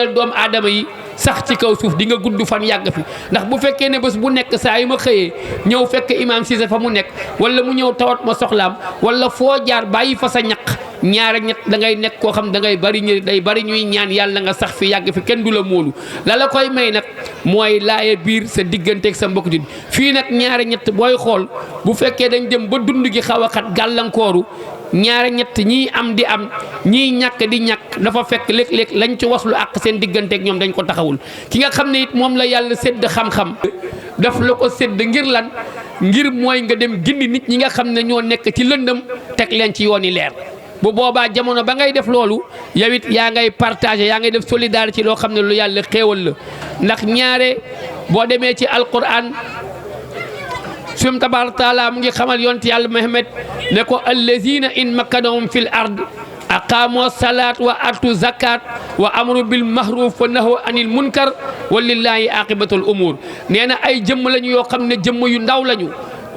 yéwénal doomu aadama yi sax ci kaw suuf di nga gudd fan yàgg fi ndax bu fekkee ne bés bu nekk saa yu ma xëyee ñëw fekk Imam Cissé fa mu nekk wala mu ñëw tawat ma soxlaam wala foo jaar bàyyi fa sa ñaq ñaar ak ñett da ngay nekk koo xam da ngay bari day bari ñuy ñaan yàlla nga sax fi yàgg fi kenn du la móolu la koy may nag mooy laaye biir sa digganteeg sa mbokk ji fii nag ñaari ñett booy xool bu fekkee dañ dem ba dund gi xaw a xat gàllankooru ñaari ñett ñii am di am ñii ñàkk di ñàkk dafa fekk léeg-léeg lañ ci waslu ak seen digganteeg ñoom dañ ko taxawul ki nga xam ne it moom la yàlla sédd xam-xam daf la ko sédd ngir lan ngir mooy nga dem gindi nit ñi nga xam ne ñoo nekk ci lëndëm teg leen ci yooni leer bu boobaa jamono ba ngay def loolu yow it yaa ngay partagé yaa ngay def solidarité ci loo xam ne lu yàlla xéewal la ndax ñaare boo demee ci alquran sum tabaaraka taala mu ngi xamal yonent yàlla Muhammad ne ko allazina in makkanahum fil ard aqaamu salaat wa atu zakat wa amru bil mahruf wa nahu anil munkar walillahi aqibatul umur nee na ay jëmm lañu yoo xam ne jëmm yu ndaw lañu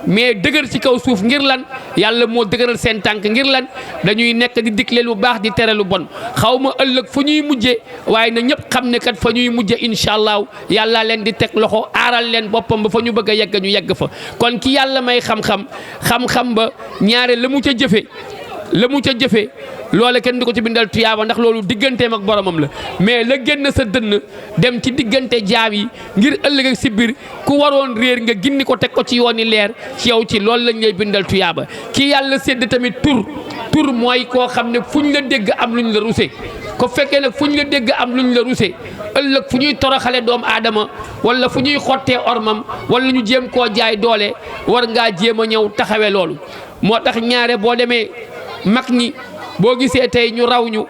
mais dëgër ci kaw suuf ngir lan yàlla moo dëgëral seen tànk ngir lan dañuy nekk di digle lu baax di tere lu bon xaw ma ëllëg fa ñuy mujje waaye na ñëpp xam ne kat fa ñuy mujje incha allah yàlla leen di teg loxo aaral leen boppam ba fa ñu bëgg a yegg ñu yegg fa kon ki yàlla may xam-xam ba ñaare la mu ca jëfe loola kenn du ko ci bindal tuyaaba ndax loolu digganteem ak boromam la mais la génn sa dënn dem ci diggante jaam yi ngir ëllëg ak si biir ku waroon réer nga gindi ko teg ko ci yooni leer ci yow ci loolu lañ lay bindal tuyaaba ki yàlla sédd tamit tur mooy koo xam ne fu ñu la dégg am luñ la ruse ko fekkee nag fu ñu la dégg am luñ la ruse ëllëg fu ñuy toroxale doomu aadama wala fu ñuy xottee ormam wala ñu jéem koo jaay doole war ngaa jéem a ñëw taxawe loolu moo tax ñaare boo demee mag ñi boo gisee tey ñu raw ñu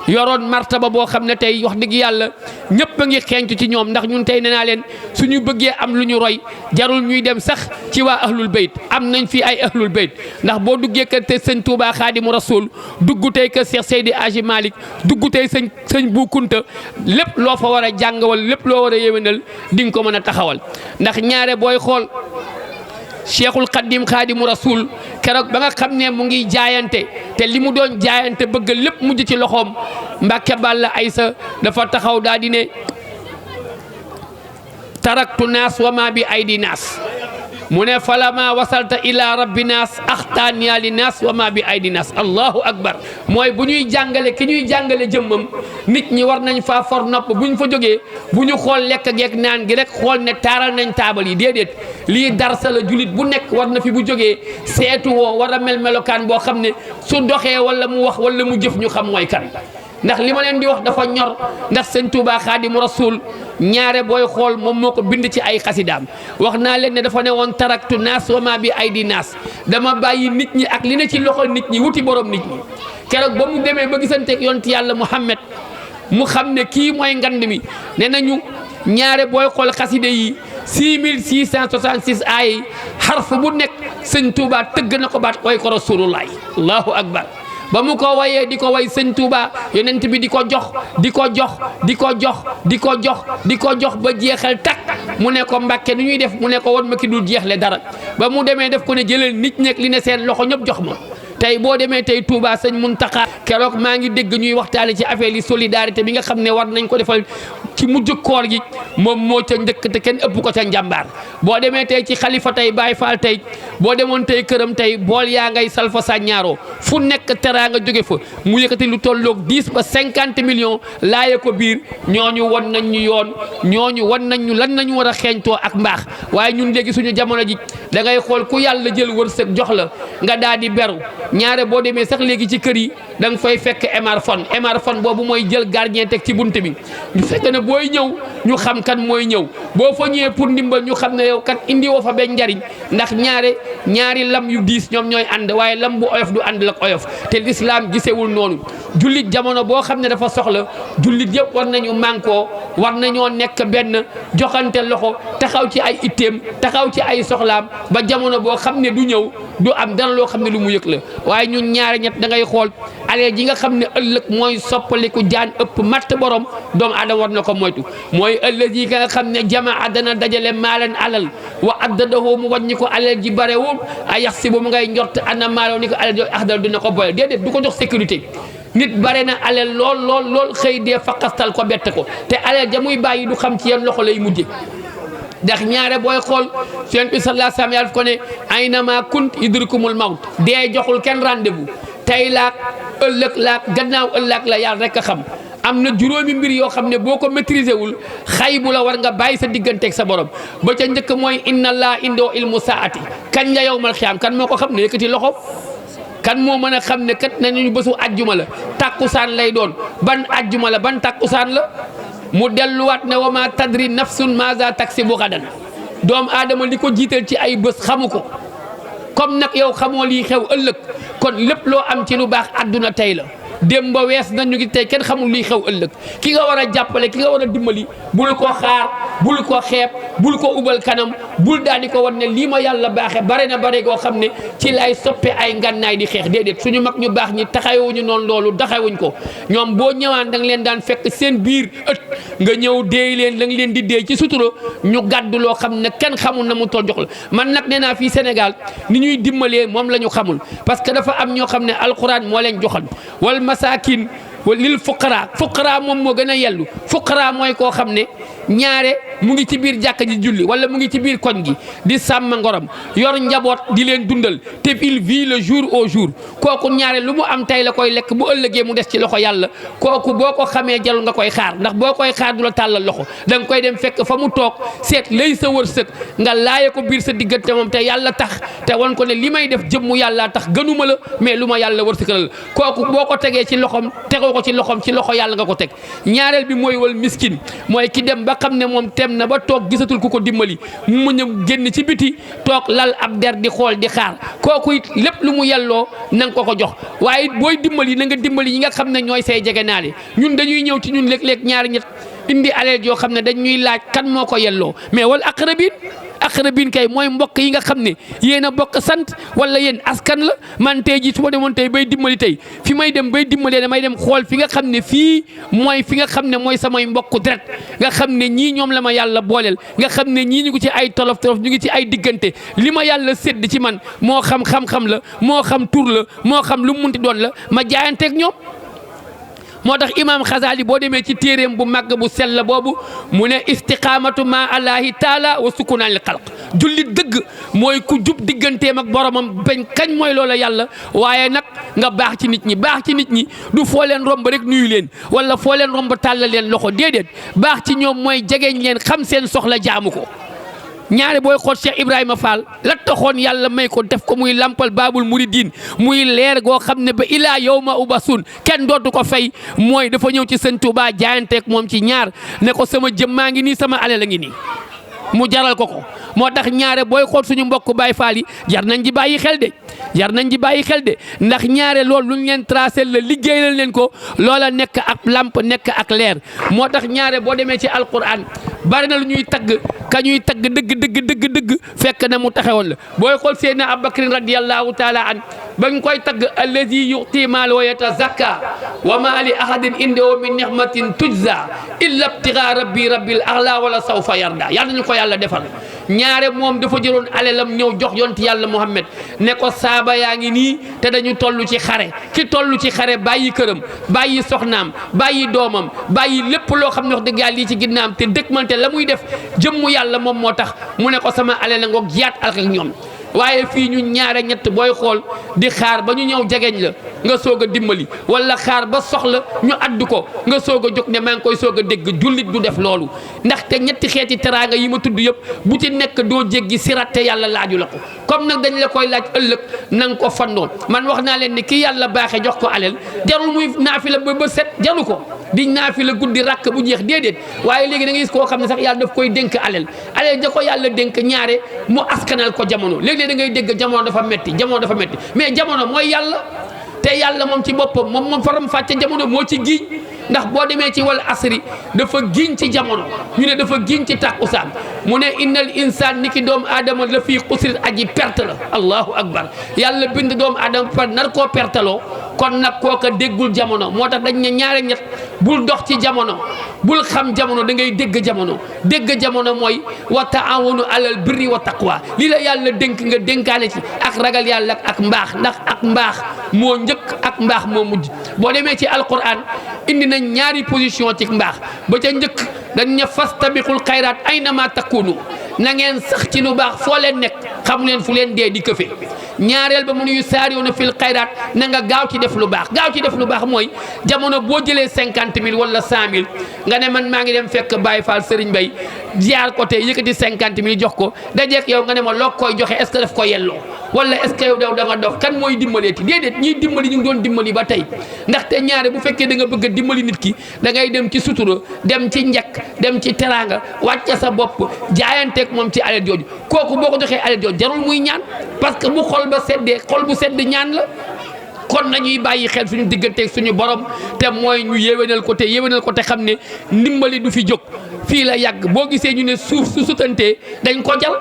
yoroon martaba boo xam ne tey wax dëgg yàlla ñëpp a ngi xeeñtu ci ñoom ndax ñun tey nee naa leen suñu bëggee am lu ñu roy jarul ñuy dem sax ci waa ahlul bayt am nañ fi ay ahlul bayt ndax boo duggee kër te sëñ Touba Xaadimu Rasuul dugg tey kër Cheikh Seydi Aji Malick dugg tey sëñ Bu Kunta lépp loo fa war a jàngawal lépp loo war a yéwénal di nga ko mën a taxawal ndax ñaare booy xool Cheikhul Xadim Xaadimu Rasuul keroog ba nga xam ne mu ngi jaayante te li mu doon jaayante bëgg lépp mujj ci loxoom Mbàkke Balla Aysa dafa taxaw daal di ne taraktu naas wa ma bi aydi naas mu ne falama wasalta ila rabbi naas axtaaniya li naas wa ma bi aydi naas allahu akbar mooy bu ñuy jàngale ki ñuy jàngale jëmmam nit ñi war nañ faa for nopp bu ñu fa jógee bu ñu xool lekk geek naan gi rek xool ne taaral nañ taabal yi déedéet lii darsa la julit bu nekk war na fi bu jógee seetu woo war a mel melokaan boo xam ne su doxee wala mu wax wala mu jëf ñu xam mooy kan ndax li ma leen di wax dafa ñor ndax sëñ Touba Xaadimu Rasuul ñaare booy xool moom moo ko bind ci ay xasidaam wax naa leen ne dafa ne woon taraktu naas wa ma bi aydi naas dama bàyyi nit ñi ak li ne ci loxo nit ñi wuti borom nit ñi keroog ba mu demee ba gisanteeg yonent yàlla Muhammad mu xam ne kii mooy ngand mi ne nañu ñaare booy xool xaside yi 6666 ay xarf bu nekk sëñ Touba tëgg na ko baat way ko rasulullahi allahu akbar ba mu ko wayee di ko way sëñ Touba yonent bi di ko jox di ko jox di ko jox di ko jox di ko jox ba jeexal tak mu ne ko Mbàkke nu ñuy def mu ne ko won ma ki dul jeexle dara ba mu demee def ko ne jëlal nit ñeek li ne seen loxo ñëpp jox ma tey boo demee tey Touba sëñ Muntaxa keroog maa ngi dégg ñuy waxtaane ci affaire yi solidarité bi nga xam ne war nañ ko defal ci mujj koor gi moom moo ca njëkk te kenn ëpp ko ca njàmbaar boo demee tey ci xalifa tey Baay Faal tey boo demoon tey këram tey bool yaa ngay salfa sàññaaroo fu nekk teraanga jóge fa mu yëkkati lu tolloog 10 ba 50 millions laaye ko biir ñooñu wan nañ ñu yoon ñooñu wan nañ ñu lan nañu war a xeeñtoo ak mbaax waaye ñun léegi suñu jamono ji da ngay xool ku yàlla jël wërsëg jox la nga daal di beru ñaare boo demee sax léegi ci kër yi da nga fay fekk émarphone boobu mooy jël gardien teg ci bunt bi ñu fekk ne booy ñëw ñu xam kan mooy ñëw boo fa ñëwee pour ndimbal ñu xam ne yow kat indi woo fa benn njariñ ndax ñaari lam yu diis ñoom ñooy ànd waaye lam bu oyof du ànd lak oyof te lislaam gisewul noonu jullit jamono boo xam ne dafa soxla jullit yëpp war nañu mànkoo war nañoo nekk benn joxante loxo taxaw ci ay itteem taxaw ci ay soxlaam ba jamono boo xam ne du ñëw du am dara loo xam ne lu mu yëg la waaye ñun ñaari ñett da ngay xool alal ji nga xam ne ëllëg mooy soppaliku jaan ëpp matt borom doomu aadama war na ko moytu mooy ëllëg yi nga xam ne jamaa dana dajale maalan alal wa addadahu mu wàññi ko alal ji barewul a yax si bu mu ngay njort ana maalo ni ko alal ji axdal dina ko boole déedéet du ko jox sécurité nit bare na alal lool xëy dee faqastal ko bett ko te alal ja muy bàyyi du xam ci yan loxo lay mujje ndax ñaare booy xool Yonent bi sallallahu alayhi wa sallam yàlla ko ne aynama kunt yudrikumul mawt dee joxul kenn rendez-vous tey laak ëllëg laak gannaaw ëllëg la yàlla rek a xam am na juróomi mbir yoo xam ne boo ko maîtriser wul xay bu la war nga bàyyi sa digganteeg sa borom ba ca njëkk mooy inna allah indoo ilmu saati kañ la yawmal xiyaam kan moo ko xam ne yëkkati loxo kan moo mën a xam ne kat nañu bésu ajjuma la tàkkusaan lay doon ban ajjuma la ban tàkkusaan la mu delluwaat ne wa ma tadri nafsun maza taksibu gadan doomu aadama li ko jiital ci ay bés xamu ko comme nag yow xamoo lii xew ëllëg kon lépp loo am ci lu baax àdduna tey la démb ba wees nañu ngi tey kenn xamul luy xew ëllëg ki nga war a jàppale ki nga war a dimbali bul ko xaar bul ko xeeb bul ko ubal kanam bul daal di ko wan ne lii ma yàlla baaxee bare na bare goo xam ne ci lay soppe ay ngànnaay di xeex déedéet suñu mag ñu baax ñi taxawuñu noonu loolu taxawuñ ko ñoom boo ñëwaan da nga leen daan fekk seen biir ët nga ñëw déey leen la nga leen di déey ci sutura ñu gàddu loo xam ne kenn xamul na mu toll jox la man nag nee naa fii Sénégal ni ñuy dimbalee moom la ñu xamul parce que dafa am ñoo xam ne alxuraan moo leen joxal wal masaakin lil fuqara moom moo gën a yellu fuqara mooy koo xam ne ñaare mu ngi ci biir jàkka ji julli wala mu ngi ci biir koñ gi di sàmm ngorom yor njaboot di leen dundal te il vit le jour au jour kooku ñaare lu mu am tey la koy lekk bu ëllëgee mu des ci loxo yàlla kooku boo ko xamee jarul nga koy xaar ndax boo koy xaar du la tàllal loxo da nga koy dem fekk fa mu toog seet lay sa wërsëg nga laaye ko biir sa diggante moom te yàlla tax te wan ko ne li may def jëmmu yàlla tax gënuma la mais lu ma yàlla wërsëgal kooku boo ko tegee ci loxom tegoo ko ci loxom ci loxo yàlla nga ko teg ñaareel bi mooy wal miskin mooy ki dem ba xam ne moom tem na ba toog gisatul ku ko dimbali mu mën a génn ci biti toog lal ab der di xool di xaar kooku it lépp lu mu yelloo na nga ko jox waaye booy dimbali na nga dimbali ñi nga xam ne ñooy say jegenaale ñun dañuy ñëw ci ñun léeg-léeg ñaari ñett indi alal yoo xam ne dañ ñuy laaj kan moo ko yelloo mais wal aqrabin kay mooy mbokk yi nga xam ne yéen a bokk sant wala yéen askan la man tey jii su ma demoon tey bay dimbali tey fi may dem bay dimbalee damay dem xool fi nga xam ne fii mooy fi nga xam ne mooy samay mbokku deret nga xam ne ñii ñoom la ma yàlla booleel nga xam ne ñii ñu ngi ci ay tolof ñu ngi ci ay diggante li ma yàlla sédd ci man moo xam la moo xam tur la moo xam lu mu munti doon la ma jaayanteeg ñoom. moo tax imaam Xasaali boo demee ci téeréem bu màgg bu sell boobu mu ne istiqaamatu ma allahi taala wa sukunaan li xalq jullit dëgg mooy ku jub digganteem ak boromam bañ kañ mooy loola yàlla waaye nag nga baax ci nit ñi du foo leen romb rek nuyu leen wala foo leen romb tàllal leen loxo déedéet baax ci ñoom mooy jegeñ leen xam seen soxla jaamu ko. ñaare booy xool Cheikh Ibrahima Fall la taxoon yàlla may ko def ko muy lampal baabul muridin muy leer goo xam ne ba ilaa yawma ubasun kenn dootu ko fay mooy dafa ñëw ci sëñ Tuubaa jaayanteeg moom ci ñaar ne ko sama jëm maa ngi nii sama alal a ngi nii mu jaral ko moo tax ñaare booy xool suñu mbokk Baay Faal yi jar nañ ji bàyyi xel de ndax ñaare loolu lu ñu leen tracé la liggéeyal leen ko loola nekk ak lamp nekk ak leer moo tax ñaare boo demee ci alquran bari na lu ñuy tagg ka ñuy tagg dëgg fekk na mu taxawoon la booy xool Seydina Abubakar radiyallahu taala an bañ koy tagg allazi yu'ti maal wa yatazakka wa ma li ahadin indahu min ni'matin tujza illa ibtigha rabbil a'la wala sawfa yarda yàlla nañu ko yàlla defal ñaare moom dafa jëloon alelam ñëw jox yonti yàlla Muhammad ne ko saaba yaa ngi nii te dañu toll ci xare ki toll ci xare bàyyi këram bàyyi soxnaam bàyyi doomam bàyyi lépp loo xam ne wax dëgg yàlla lii ci ginnaam te dëkkmante la muy def jëmmu yàlla moom moo tax mu ne ko sama alal ngoog jiyaat ak ñoom waaye fii ñu ñaare ñett booy xool di xaar ba ñu ñëw jegeñ la nga soog a dimbali wala xaar ba soxla ñu addu ko nga soog a jóg ne maa ngi koy soog a dégg jullit du def loolu ndaxte ñetti xeeti teraanga yi ma tudd yëpp bu ci nekk doo jéggi sirat te yàlla laaju la ko comme nag dañ la koy laaj ëllëg na nga ko fandoon man wax naa leen ni ki yàlla baaxee jox ko alal jarul muy naafila ba set jaru ko di naafila guddi rakk bu jeex déedéet waaye léegi da ngay gis koo xam ne sax yàlla daf koy dénk alal ja ko yàlla dénk ñaare mu askanal ko jamono léegi da ngay dégg jamono dafa metti mais jamono mooy yàlla te yàlla moom ci boppam moom faram fàcce jamono moo ci giiñ ndax boo demee ci wal asri dafa giiñ ci jamono ñu ne dafa giiñ ci takkusaan mu ne innal insaan ni ki doomu aadama la fii xusrit aji perte la allahu akbar yàlla bind doomu aadama par nar koo perteloo kon nag kooka déggul jamono moo tax dañ ne ñaare ñett bul dox ci jamono bul xam jamono da ngay dégg jamono mooy wa taawanu alal birri wa taqwa lii la yàlla dénk nga dénkaane ci ak ragal yàlla ak mbaax ndax ak mbaax moo njëkk ak mbaax moo mujj boo demee ci alquran indi nañ ñaari position ci mbaax ba ca njëkk dañ ne fastabiqul xayraat aynama takunu na ngeen sax ci lu baax foo leen nekk xamu leen fu leen dee di këfe ñaareel ba mu nuyu saariyoona fil xayraat na nga gaaw ci def lu baax gaaw ci def lu baax mooy jamono boo jëlee 50 000 wala 100 000 nga ne man maa ngi dem fekk Baye Fall Serigne Bay ziar ko te yëkkati 50 000 jox ko dajeek yow nga ne ma loo koy joxe est ce que daf ko yelloo wala est ce que yow da nga dof kan mooy dimbaleeti déedéet ñiy dimbali ñu ngi doon dimbali ba tey ndaxte ñaare bu fekkee da nga bëgg a dimbali nit ki da ngay dem ci sutura dem ci njëkk dem ci teraanga wàcce sa bopp jaayanteeg moom ci alal jooju kooku boo ko joxee alal jooju jarul muy ñaan parce que bu xol ba seddee xol bu sedd ñaan la kon nañuy bàyyi xel suñu digganteeg suñu borom te mooy ñu yéwénal ko te xam ne ndimbali du fi jóg fii la yàgg boo gisee ñu ne suuf su sutantee dañ ko jal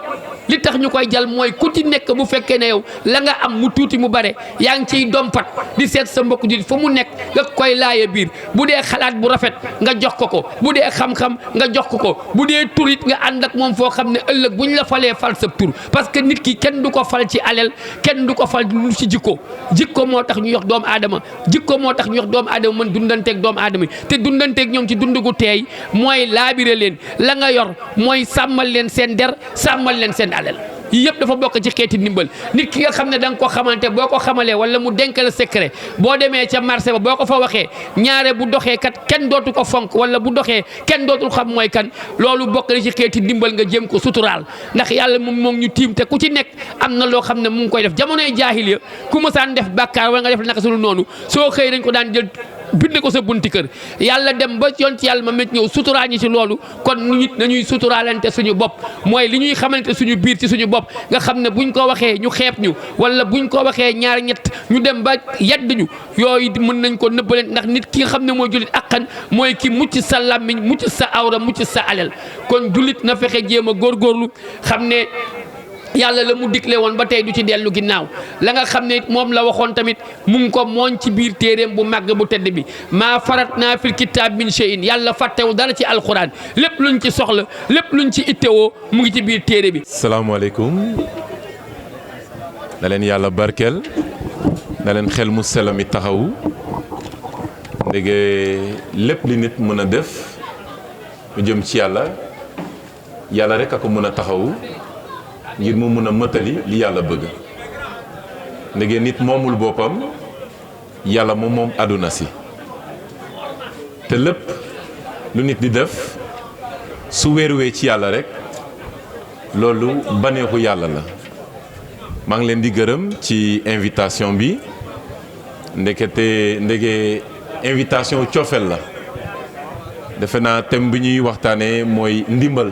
li tax ñu koy jal mooy ku ci nekk bu fekkee ne yow la nga am mu tuuti mu bare yaa ngi ciy dompat di seet sa mbokk ji fu mu nekk nga koy laaye biir bu dee xalaat bu rafet nga jox ko bu dee xam-xam nga jox ko bu dee tur it nga ànd ak moom foo xam ne ëllëg buñ la falee fal sa tur parce que nit ki kenn du ko fal ci alal kenn du ko fal lu ci jikko moo tax ñu yox doomu aadama jikko moo tax ñu yox doomu aadama mën dundanteeg doomu aadama te dundanteeg ñoom ci dund gu teey mooy laabire leen la nga yor mooy sàmmal leen seen der sàmmal leen seen alal yii yëpp dafa bokk ci xeeti ndimbal nit ki nga xam ne da nga ko xamante boo ko xamalee wala mu denk la secret boo demee ca marché ba boo ko fa waxee ñaare bu doxee kat kenn dootu ko fonk wala bu doxee kenn dootul xam mooy kan loolu bokk na ci xeeti ndimbal nga jéem ko suturaal ndax yàlla moom ñu tiim te ku ci nekk am na loo xam ne mu ngi koy def jamonoy jaahiliya ku mësaan def bàkkaar wala nga def naka sulu noonu soo xëy dañ ko daan jël bind ko sa bunti kër yàlla dem ba yoon ci yàlla ma met ñëw suturaa ñi ci loolu kon nit nañuy suturaalante suñu bopp mooy li ñuy xamante suñu biir ci suñu bopp nga xam ne buñ ko waxee ñu xeeb ñu wala buñ ko waxee ñaar ñett ñu dem ba yedd ñu yooyu mën nañ ko nëbbaleen ndax nit ki nga xam ne mooy jullit akkan mooy ki mucc sa làmmiñ mucc sa awra mucc sa alal kon jullit na fexe jéem a góorgóorlu xam ne yàlla la mu digle woon ba tey du ci dellu ginnaaw la nga xam ne moom la waxoon tamit mu ngi ko mooñ ci biir téeréem bu màgg bu tedd bi maa farat naa fil kitaab min shay'in yàlla fàttewul dara ci alxuraan lépp luñ ci soxla lépp luñ ci ittewoo mu ngi ci biir téere bi. salaamaaleykum na leen yàlla barkeel na leen xel mu sell mi taxawu ndege lépp li nit mën a def mu jëm ci yàlla rek a ko mën a taxawu. ngir mu mun a mëtali li yàlla bëgg ndege nit moomul boppam yàlla moom àdduna si te lépp lu nit di def su wéeruwee ci yàlla rek loolu baneexu yàlla la maa ngi leen di gërëm ci invitation bi ndege invitation coofel la defe naa thème bi ñuy waxtaanee mooy ndimbal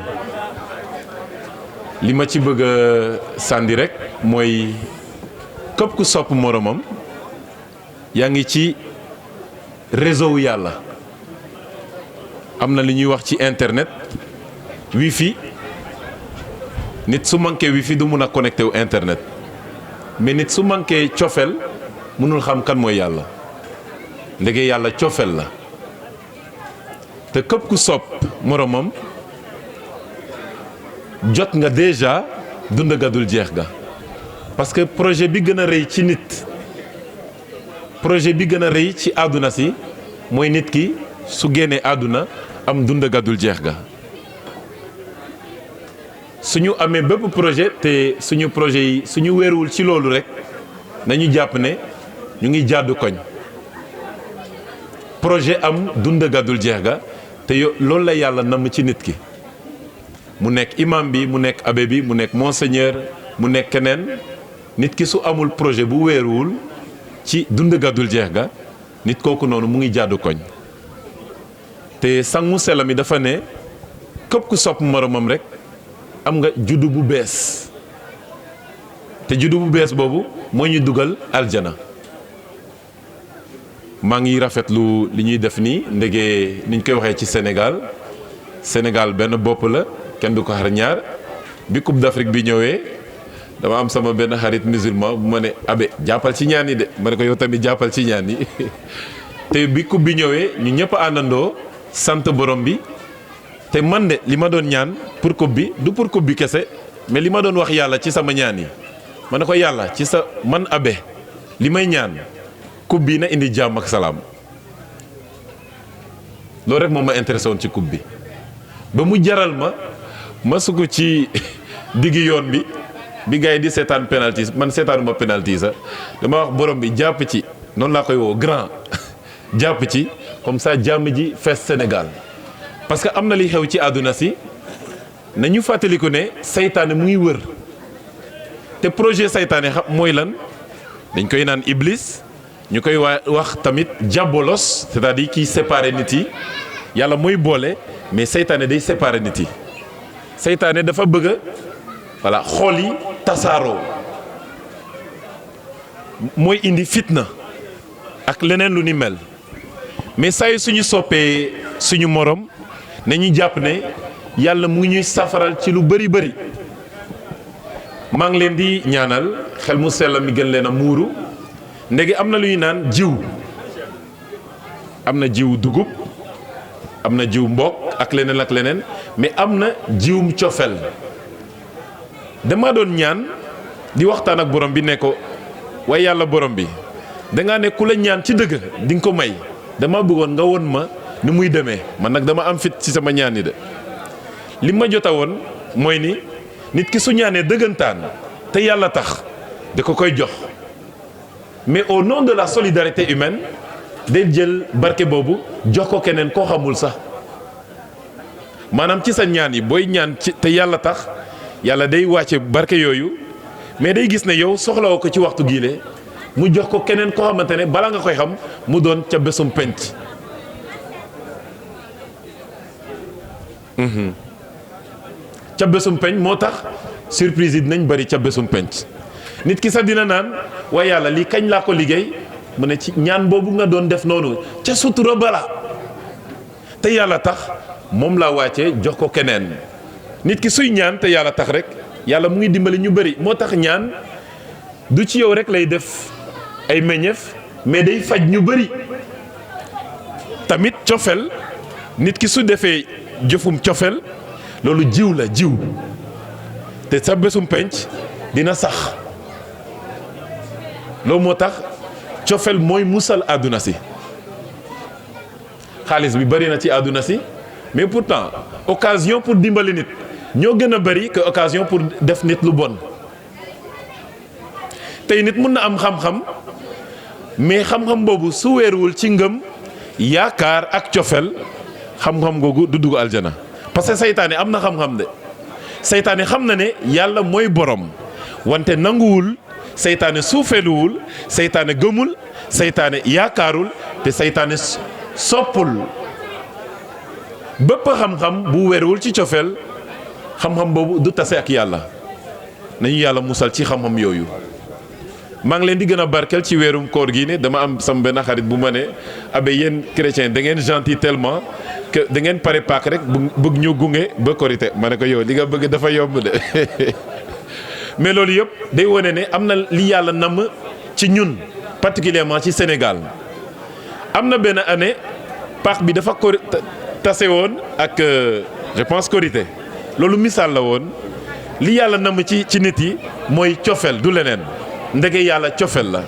li ma ci bëgg a sànni rek mooy képp ku sopp moromam yaa ngi ci réseau wu yàlla am na li ñuy wax ci internet wifi nit su manqué wifi du mun a connecté wu internet mais nit su manqué cofeel mënul xam kan mooy yàlla ndege yàlla cofeel la te képp ku sopp moromam jot nga déjà dund ga dul jeex ga parce que projet bi gën a rëy ci nit projet bi gën a rëy ci àdduna si mooy nit ki su génnee àdduna am dund ga dul jeex ga suñu amee bépp projet te suñu projet yi suñu wéeruwul ci loolu rek nañu jàpp ne ñu ngi jàddu koñ projet am dund ga dul jeex ga te loolu la yàlla namm ci nit ki mu nekk imam bi mu nekk abbé bi mu nekk monseigneur mu nekk keneen nit ki su amul projet bu wéeruwul ci dund ga dul jeex ga nit kooku noonu mu ngi jàddu koñ te sangu sela mi dafa ne képp ku sopp moromam rek am nga juddu bu bees te juddu bu bees boobu moo ñu dugal aljana maa ngi rafetlu li ñuy def nii ndege niñ koy waxee ci Sénégal benn bopp la kenn du ko xar ñaar bi Coupe d'Afrique bi ñëwee dama am sama benn xarit musulman bu ma ne abe jàppal ci ñaan yi de ma ne ko yow tamit jàppal ci ñaan yi te bi coupe bi ñëwee ñu ñëpp àndandoo sant borom bi te man de li ma doon ñaan pour coupe bi du pour coupe bi kese mais li ma doon wax yàlla ci sama ñaan yi ma ne ko yàlla ci sa man abe li may ñaan coupe bi na indi jàmm ak salaam loolu rek moom ma intéressé woon ci coupe bi ba mu jaral ma sukk ci diggi yoon bi gars yi di seetaan penalty man seetaanuma penalty sax dama wax borom bi jàpp ci noonu laa koy woo grand jàpp ci comme ça jàmm ji fees Sénégal parce que am na li xew ci àdduna si nañu fàttaliku ne saytaane mu ngi wër te projet saytaane xam mooy lan dañ koy naan iblis ñu koy wax tamit diabolos c'est-à-dire kiy séparer nit yi yàlla mooy boole mais saytaane day séparer nit yi saytaane dafa bëgg a voilà xool yi tasaaroo mooy indi fitna ak leneen lu ni mel mais saa yu suñu soppee suñu morom nañu jàpp ne yàlla mu ngi ñuy safaral ci lu bëri bëri maa ngi leen di ñaanal xel mu sell mi gën leen a muuru ndegi am na lu ñu naan jiw am na jiw dugub am na jiw mboq ak leneen mais am na jiwum cofel dama doon ñaan di waxtaan ak borom bi ne ko waaye yàlla borom bi dangaa ne ku la ñaan ci dëgg di nga ko may dama bëggoon nga won ma ni muy demee man nag dama am fit ci sama ñaan yi de li ma jota woon mooy ni nit ki su ñaanee dëggantaan te yàlla tax da ko koy jox mais au nom de la solidarité humaine day jël barke boobu jox ko keneen koo xamul sax maanaam ci sa ñaan yi booy ñaan ci te yàlla tax yàlla day wàcce barke yooyu mais day gis ne yow soxlawoo ko ci waxtu giile mu jox ko keneen koo xamante ne bala nga koy xam mu doon ca bésum penc ca bésum penc moo tax surprise yi dinañ bari ca bésum penc nit ki sax dina naan waaye yàlla lii kañ laa ko liggéey mu ne ci ñaan boobu nga doon def noonu ca sutura bala te yàlla tax moom laa wàcce jox ko keneen nit ki suy ñaan te yàlla tax rek yàlla mu ngi dimbali ñu bari moo tax ñaan du ci yow rek lay def ay meññeef mais day faj ñu bari tamit cofel nit ki su defee jëfum cofel loolu jiw la jiw te sa bésum penc dina sax loolu moo tax cofel mooy musal àdduna si xaalis bi bari na ci àdduna si mais pourtant occasion pour dimbali nit ñoo gën a bari que occasion pour def nit lu bon tey nit mun na am xam-xam mais xam-xam boobu su weeruwul ci ngëm yaakaar ak cofel xam-xam googu du dugg aljana parce que saytaane am na xam-xam de saytaane xam na ne yàlla mooy borom wante nanguwul saytaane suufeeluwul saytaane gëmul saytaane yaakaarul te saytaane soppul bépp xam-xam bu weeruwul ci cofel xam-xam boobu du tase ak yàlla nañu yàlla musal ci xam-xam yooyu maa ngi leen di gën a barkeel ci weerum koor gi ne dama am sama benn xarit bu ma ne abe yéen chrétien da ngeen gentil tellement que da ngeen pare paak rek bëgg ñu gunge ba korité ma ne ko yow li nga bëgg dafa yomb de mais loolu yëpp day wane ne am na li yàlla namm ci ñun particulièrement ci Sénégal am na benn année paak bi dafa tase woon ak je pense korité loolu misaal la woon li yàlla namm ci nit yi mooy cofel du leneen ndege yàlla cofel la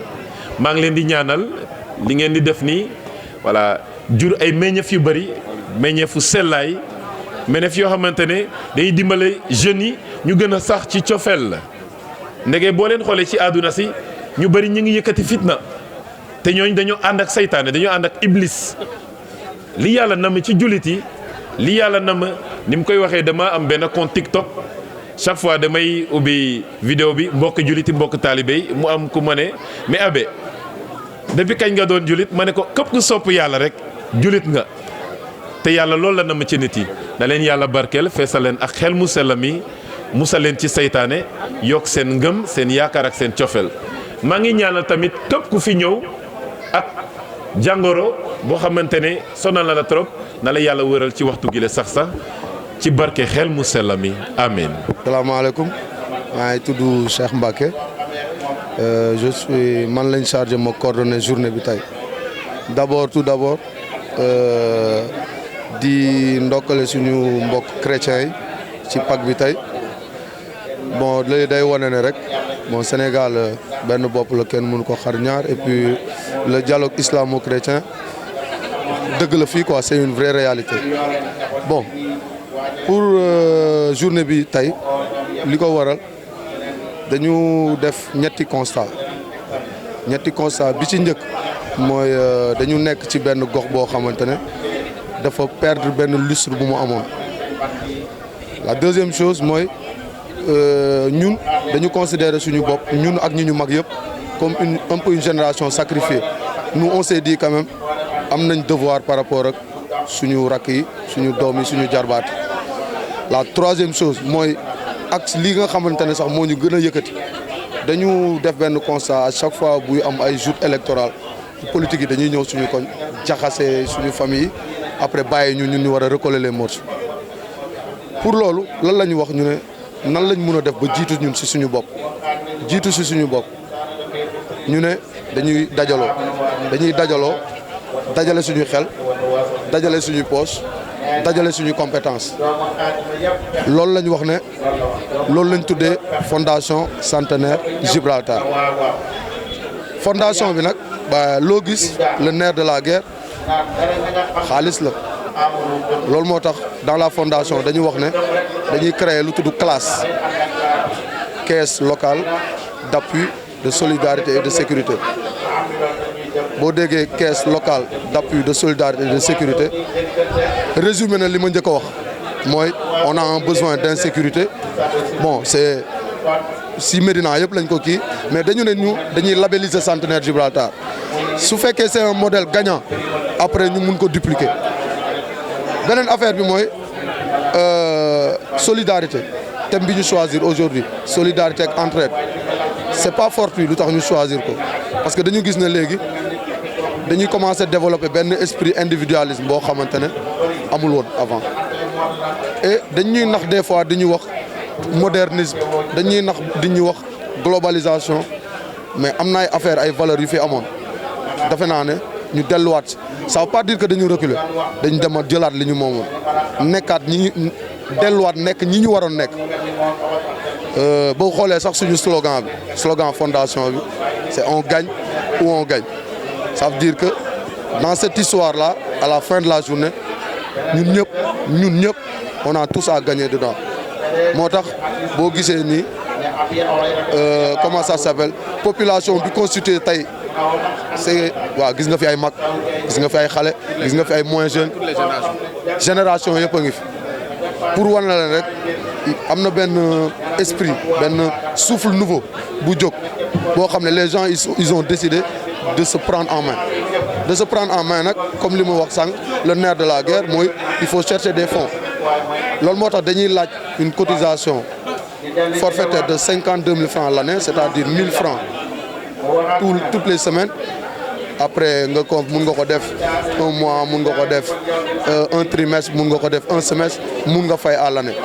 maa ngi leen di ñaanal li ngeen di def nii voilà jur ay meññeef yu bari meññeefu sellaay meññeef yoo xamante ne day dimbale jeunes yi ñu gën a sax ci cofel la ndege boo leen xoolee ci àdduna si ñu bari ñu ngi yëkkati fitna te ñooñ dañoo ànd ak saytaane dañoo ànd ak iblis li yàlla nam ci jullit yi li yàlla nam ni mu koy waxee dama am benn compte TikTok chaque fois damay ubbi vidéo bi mbokk juliti mbokk taalibe yi mu am ku ma ne mais abe depuis kañ nga doon julit ma ne ko képp ku sopp yàlla rek julit nga te yàlla loolu la nam ci nit yi na leen yàlla barkeel feesal leen ak xel mu sell mi musal leen ci saytaane yokk seen ngëm seen yaakaar ak seen cofeel maa ngi ñaanal tamit képp ku fi ñëw ak jàngoro boo xamante ne sonal na la trop na la yàlla wëral ci waxtu gi la sax ci barke xel mu sell mi amiin. salaamaaleykum maa ngi tudd Cheikh Mbacké je suis man lañ chargé ma coordonner journée bi tey tout d'abord di ndokkale suñu mbokk chrétiens yi ci Pâques bi tey bon léegi day wane ne rek bon Sénégal benn bopp la kenn mënu ko xar ñaar et puis le dialogue islamo-chrétien dëgg la fii quoi, c'est une vraie réalité. Bon pour journée bi tey li ko waral dañu def ñetti constat bi ci njëkk mooy dañu nekk ci benn gox boo xamante ne dafa perdre benn lustre bu mu amoon. La deuxième chose mooy ñun dañu considérer suñu bopp ñun ak ñi ñu mag yëpp comme un peu une génération sacrifiée. Nous on s'est dit quand même am nañ devoir par rapport ak suñu rakk yi suñu doom yi suñu jarbaat. La troisième chose mooy ak li nga xamante ne sax moo ñu gën a yëkkati dañu def benn constat à chaque fois buy am ay joutes électorales politique yi dañuy ñëw suñu koñ jaxase suñu famille après bàyyi ñun ñu war a recoller les morceaux. Pour loolu lan la ñu wax ñu ne nan lañ mën a def ba jiitu ñun ci suñu bopp ñu ne dañuy dajaloo dajale suñu xel dajale suñu poche dajale suñu compétence loolu la ñu wax ne loolu lañ tuddee fondation centenaire Gibraltar. Fondation bi nag ba loo gis le nerf de la guerre xaalis la. loolu moo tax dans la fondation dañu wax ne dañuy créer lu tudd classe caisse locale d'appui de solidarité et de sécurité. boo déggee caisse locale d'appui de solidarité et de sécurité résumé na li ma njëkk a wax mooy on a un besoin d'insécurité. Bon c'est si Médina yëpp lañ ko kii mais dañu ne ñu dañuy labelliser centenaire Gibraltar su fekkee c'est un modèle gagnant après ñu mun ko dupliquer. Beneen affaire bi mooy solidarité thème bi ñu choisir aujourd'hui solidarité ak entraide c'est pas fortuit lu tax ñu choisir ko parce que dañu gis ne léegi dañuy commencer développer benn esprit individualisme boo xamante ne amul woon avant et dañuy nax des fois di ñu wax modernisme dañuy nax di ñu wax globalisation mais am na ay affaires ay valeurs yu fi amoon defe naa ne ñu delluwaat ça veut pas dire que dañu reculer dañu dem a jëlaat li ñu moomoon nekkaat delluwaat nekk ñi ñu waroon nekk. boo xoolee sax suñu slogan fondation bi c'est on gagne ou on gagne. Ça veut dire que dans cette histoire là à la fin de la journée ñun ñëpp on a tous à gagner dedans. moo tax boo gisee nii comment ça s'appelle population bi constituée tey c'est waaw gis nga fi ay mag gis nga fi ay xale gis nga fi ay moins jeunes génération yëpp a ngi fi pour wan la leen rek am na benn esprit benn souffle nouveau bu jóg boo xam ne les gens ils ont décidé de se prendre en main nag comme li ma wax sànq le nerf de la guerre mooy il faut chercher des fonds. loolu moo tax dañuy laaj une cotisation forfaitaire de 52 000 francs l'année c'est-à-dire 1 000 francs toutes les semaines. Après nga ko mun nga ko def un mois mun nga ko def un trimestre mun nga ko def un semestre mun nga fay à l'année.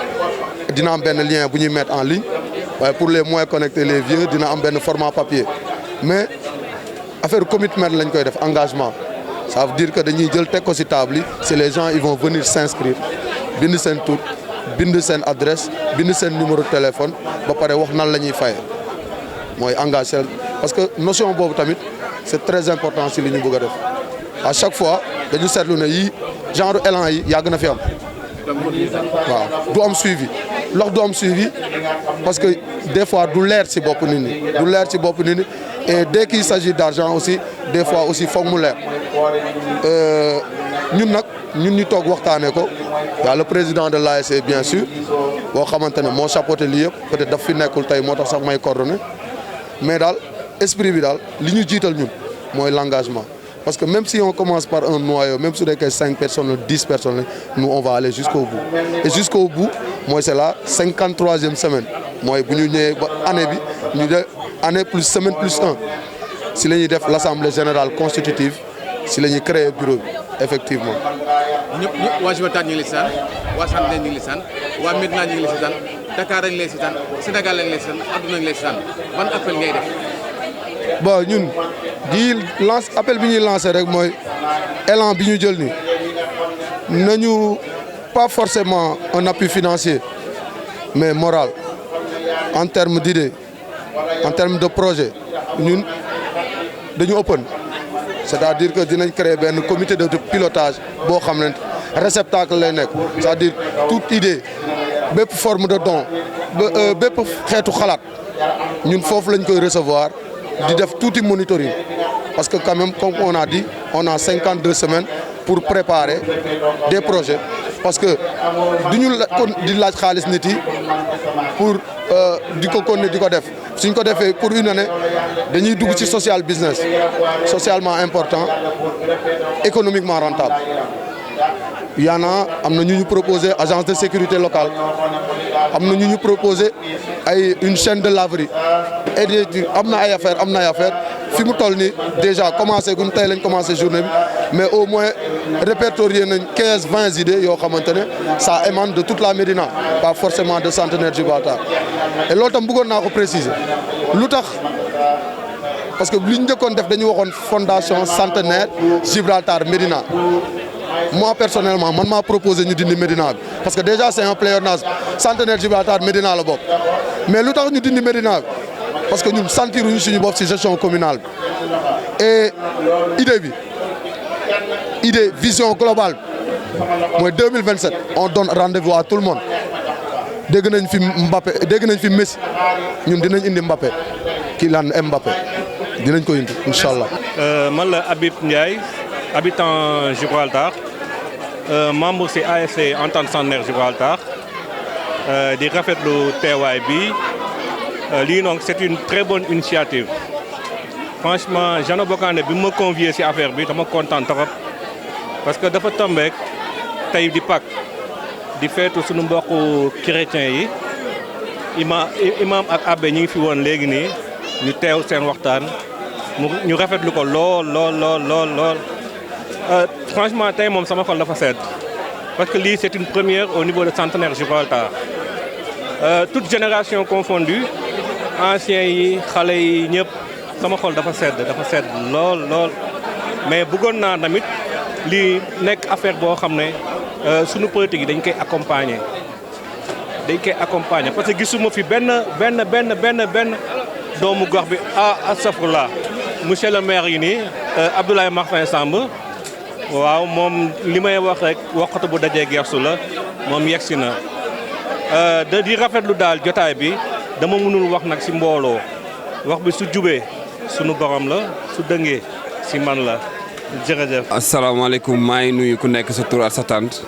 dina am benn lien bu ñuy mettre en ligne waaye pour les moins connectés les vieux dina am benn format papier mais affaire commitment lañ koy def engagement. Ça veut dire que dañuy jël teg ko ci table yi c'est les gens ils vont venir s'inscrire bind seen tur bind seen adresse bind seen numéro de téléphone ba pare wax nan la ñuy fay mooy engagé parce que notion boobu tamit c'est très important ci li ñu bëgg a def à chaque fois dañu seetlu ne yii genre élan yi yàgg na fi am waaw du am suivi lox du am suivi parce que des fois du leer ci bopp nit ñi et dès qu'il s'agit d'argent aussi des fois aussi foog mu leer ñun ñu toog waxtaanee ko y'a le président de l'ASC bien sûr boo xamante ne moo chapeauté lii yëpp peut-être daf fi nekkul tey moo tax sax may coordonné mais daal esprit bi daal li ñu jiital ñun mooy l'engagement parce que même si on commence par un noyau même su nekkee 5 personnes 10 personnes nous on va aller jusqu'au bout et jusqu'au bout mooy c'est la 53e semaine mooy bu ñu ñëwee ba année bi ñu def année plus semaine plus 1 si la ñuy def l'assemblée générale constitutive si la ñuy créer bureau bi effectivement. ñëpp waa Gibraltar ñu ngi lay seetaan waa Centenaire ñu ngi lay seetaan waa Médina ñu ngi lay seetaan Dakar lañ lay seetaan Sénégal lañ lay seetaan adduna lañ lay seetaan ban appel ngay def. bon ñun appel bi ñuy lancer rek mooy élan bi ñu jël ni nañu pas forcément un appui financier mais moral en termes d'idées en termes de projet ñun dañu open c'est-à-dire que dinañ créer benn comité de pilotage boo xam ne réceptacle lay nekk c'est-à-dire toute idée bépp forme de don bépp xeetu xalaat ñun foofu lañ koy recevoir di def tuuti monitoring parce que quand même comme on a dit on a 52 semaines pour préparer des projets parce que duñu di laaj xaalis nit yi pour di ko continuer di ko def suñ ko defee pour une année dañuy dugg ci social business socialement important économiquement rentable yaana am na ñu proposer agence de sécurité locale am na ñu proposer ay une chaîne de laverie et am na ay affaire fi mu toll ni déjà commencé gun tey lañ commencé journée bi mais au moins répertorier nañ 15-20 idées yoo xamante ne ça émane de toute la Médina pas forcément de Centenaire Gibraltar et loolu tam bëggoon naa ko préciser lu tax parce que li ñu njëkkoon def dañu waxoon fondation Centenaire Gibraltar Médina moi personnellement man maa proposé ñu dindi Médina bi parce que déjà c'est un pléonasme Centenaire Gibraltar Médina la bokk mais lu tax ñu dindi Médina bi parce que ñun sentiruñu suñu bopp ci gestion communale bi et idée vision globale mooy 2027 on donne rendez-vous à tout le monde dégg nañ fi Mbappé dégg nañ fi Messi ñun dinañ indi Mbappé Kylian Mbappé dinañ ko indi incha allah. man la Habib Ndiaye habitant Gibraltar membre ci ASC Entente Centenaire Gibraltar di rafetlu teewaay bi lii donc c'est une très bonne initiative franchement Jano Bokandé bi ma convié ci affaire bi dama kontaan trop parce que dafa tombeek tey di Pâques di feetu suñu mbokku chrétiens yi imam ak abbé ñi ngi fi woon léegi nii ñu teew seen waxtaan ñu rafetlu ko lool franchement tey moom sama xol dafa sedd parce que lii c'est une première au niveau de Centenaire Gibraltar toute génération confondue anciens yi xale yi ñëpp sama xol dafa sedd lool mais bëggoon naa tamit lii nekk affaire boo xam ne sunu politique yi dañ koy accompagner parce que gisuma fi benn doomu gox bi astafurlah monsieur le maire yi nii Abdoulaye Martin Samb waaw moom li may wax rek waxatu bu dajee gersu la moom yegsi na di rafetlu daal jotaay bi dama mënul wax nag ci mbooloo wax bi su jubee sunu borom la su dëngee ci man la jërëjëf. asalaamaaleykum maa ngi nuyu ku nekk sa tur ak sa sant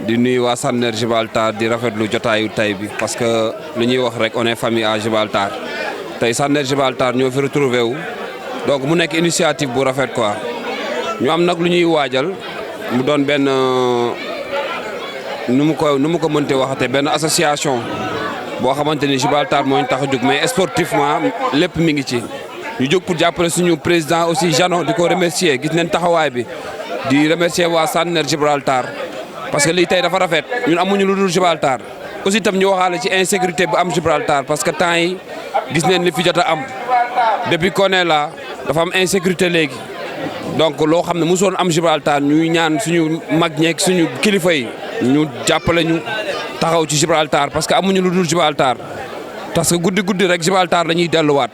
di nuyu waa Centenaire Gibraltar di rafetlu jotaayu tay bi parce que li ñuy wax rek on est famille à Gibraltar tey Centenaire Gibraltar ñoo fi retrouvé wu donc mu nekk initiative bu rafet quoi ñu am nag lu ñuy waajal mu doon benn nu mu ko mënte waxate benn association boo xamante ni Gibraltar moo ñu tax a jóg mais sportivement lépp mi ngi ci ñu jóg pour jàppale suñu président aussi Jano di ko remercier gis nañ taxawaay bi di remercier waa Centenaire Gibraltar parce que lii tey dafa rafet ñun amuñu lu dul Gibraltar aussi itam ñu waxaale ci insécurité bu am Gibraltar parce que temps yi gis nañ li fi jot a am depuis qu'on est là dafa am insécurité léegi donc loo xam ne mosoon am Gibraltar ñuy ñaan suñu mag ñeeg suñu kilifa yi ñu jàppale ñu taxaw ci Gibraltar parce que amuñu lu dul Gibraltar parce que guddi rek Gibraltar la ñuy delluwaat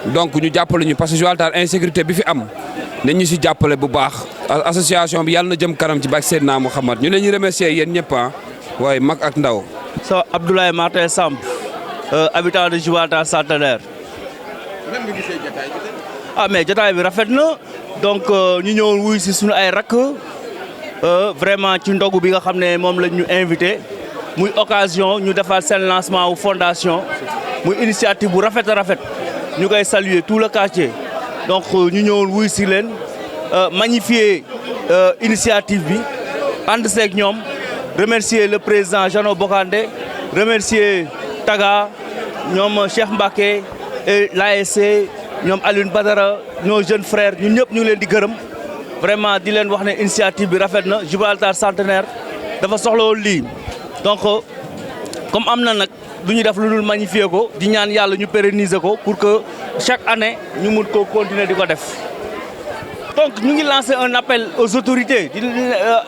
donc ñu jàppale ñu parce que Gibraltar insécurité bi fi am nañ ñu si jàppale bu baax association bi yàlla na jëm kanam ci bak Seydina Mouhamad ñu leen ñu remercier yéen ñëpp waaye mag ak ndaw. so Abdoulaye Martin Samb habitant de Gibraltar Centenaire. nan nga gisee jotaay bi. Mais jotaay bi rafet na donc ñu ñëw wuy si suñu ay rakk vraiment ci ndogu bi nga xam ne moom lañ ñu invité muy occasion ñu defaat seen lancement wu fondation muy initiative bu rafet a rafet ñu koy saluer tout le quartier donc ñu ñëwoon wuy si leen magnifier initiative bi ànd seeg ñoom remercier le président Jano Bokandé remercier Taga ñoom Cheikh Mbacké et l'ASC ñoom Alioune Badara ñoo jeunes frères ñun ñëpp ñu ngi leen di gërëm vraiment di leen wax ne initiative bi rafet na Gibraltar Centenaire dafa soxla woon lii donc comme am na nag du ñu def lu dul magnifier ko di ñaan yàlla ñu pérenniser ko pour que chaque année ñu mun ko continuer di ko def. donc ñu ngi lancer un appel aux autorités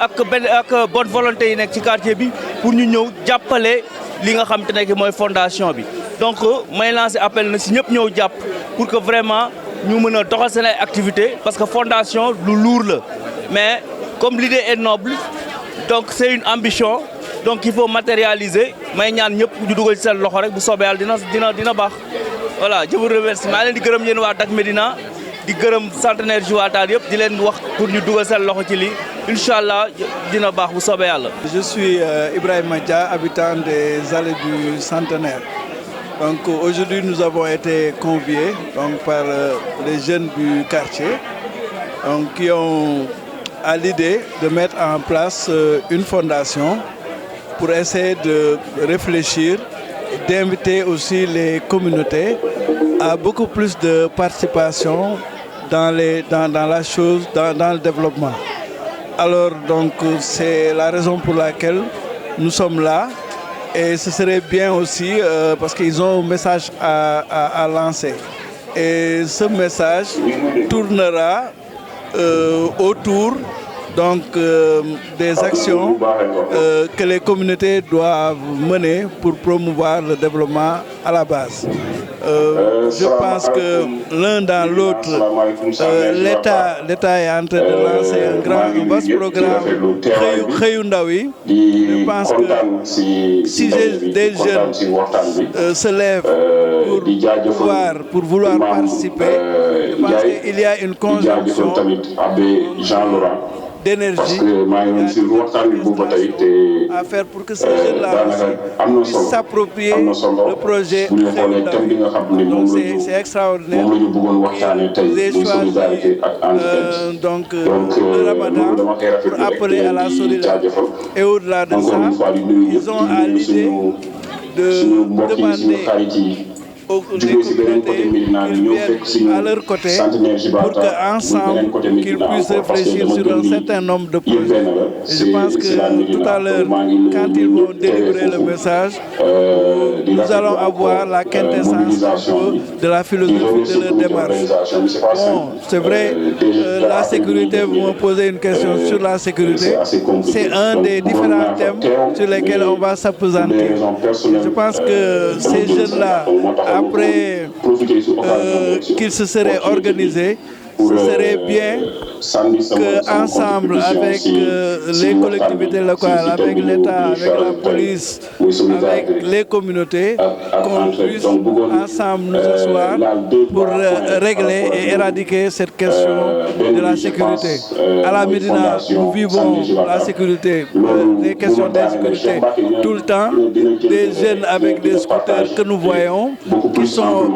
ak bonne volonté yi nekk ci quartier bi pour ñu ñëw jàppale li nga xam te ne mooy fondation bi donc may lancer appel na si ñëpp ñëw jàpp pour que vraiment ñu mën a doxal seen ay activités parce que fondation lu lourd la mais comme l'idée est noble donc c'est une ambition donc il faut matérialiser may ñaan ñëpp ñu dugal ci seen loxo rek bu soobee yàlla dina baax voilà je vous remercie maa leen di gërëm yéen waa Dak Médina di gërëm centenaire Gibraltar yëpp di leen wax pour ñu dugal seen loxo ci lii incha allah dina baax bu soobee yàlla. Je suis Ibrahima Dia, habitant des allées du centenaire. Donc aujourd'hui nous avons été conviés donc, par les jeunes du quartier donc, qui ont à l'idée de mettre en place une fondation pour essayer de réfléchir, d'inviter aussi les communautés à beaucoup plus de participation dans la chose, dans le développement. Alors donc c'est la raison pour laquelle nous sommes là et ce serait bien aussi parce qu'ils ont un message à lancer. Et ce message tournera autour donc des actions que les communautés doivent mener pour promouvoir le développement à la base. Je pense que l'un dans l'autre, l'État est en train de lancer un vaste programme Xëyu Ndaw yi. Je pense que si des jeunes se lèvent pour vouloir participer, je pense qu'il y a une conjonction d'énergie à faire pour que ces jeunes-là puissent s'approprier le projet Xëyu Ndaw yi. Donc c'est extraordinaire. Vous avez choisi donc le Ramadan pour appeler à la solidarité. Et au-delà de ça, ils ont à l'idée de demander aux communautés qu'ils viennent à leur côté pour qu'ensemble qu'ils puissent réfléchir sur un certain nombre de projets. Et je pense que tout à l'heure, quand ils vont délivrer le message, nous allons avoir la quintessence de la philosophie de leur démarche. Bon, c'est vrai, la sécurité, vous me posez une question sur la sécurité. C'est un des différents thèmes sur lesquels on va s'appesantir. Je pense que ces jeunes-là, après qu'ils se seraient organisés, ce serait bien qu'ensemble avec les collectivités locales, avec l'État, avec la police, avec les communautés, qu'on puisse ensemble nous asseoir pour régler et éradiquer cette question de la sécurité. À la Médina, nous vivons la sécurité, les questions d'insécurité tout le temps. Des jeunes avec des scooters que nous voyons, qui sont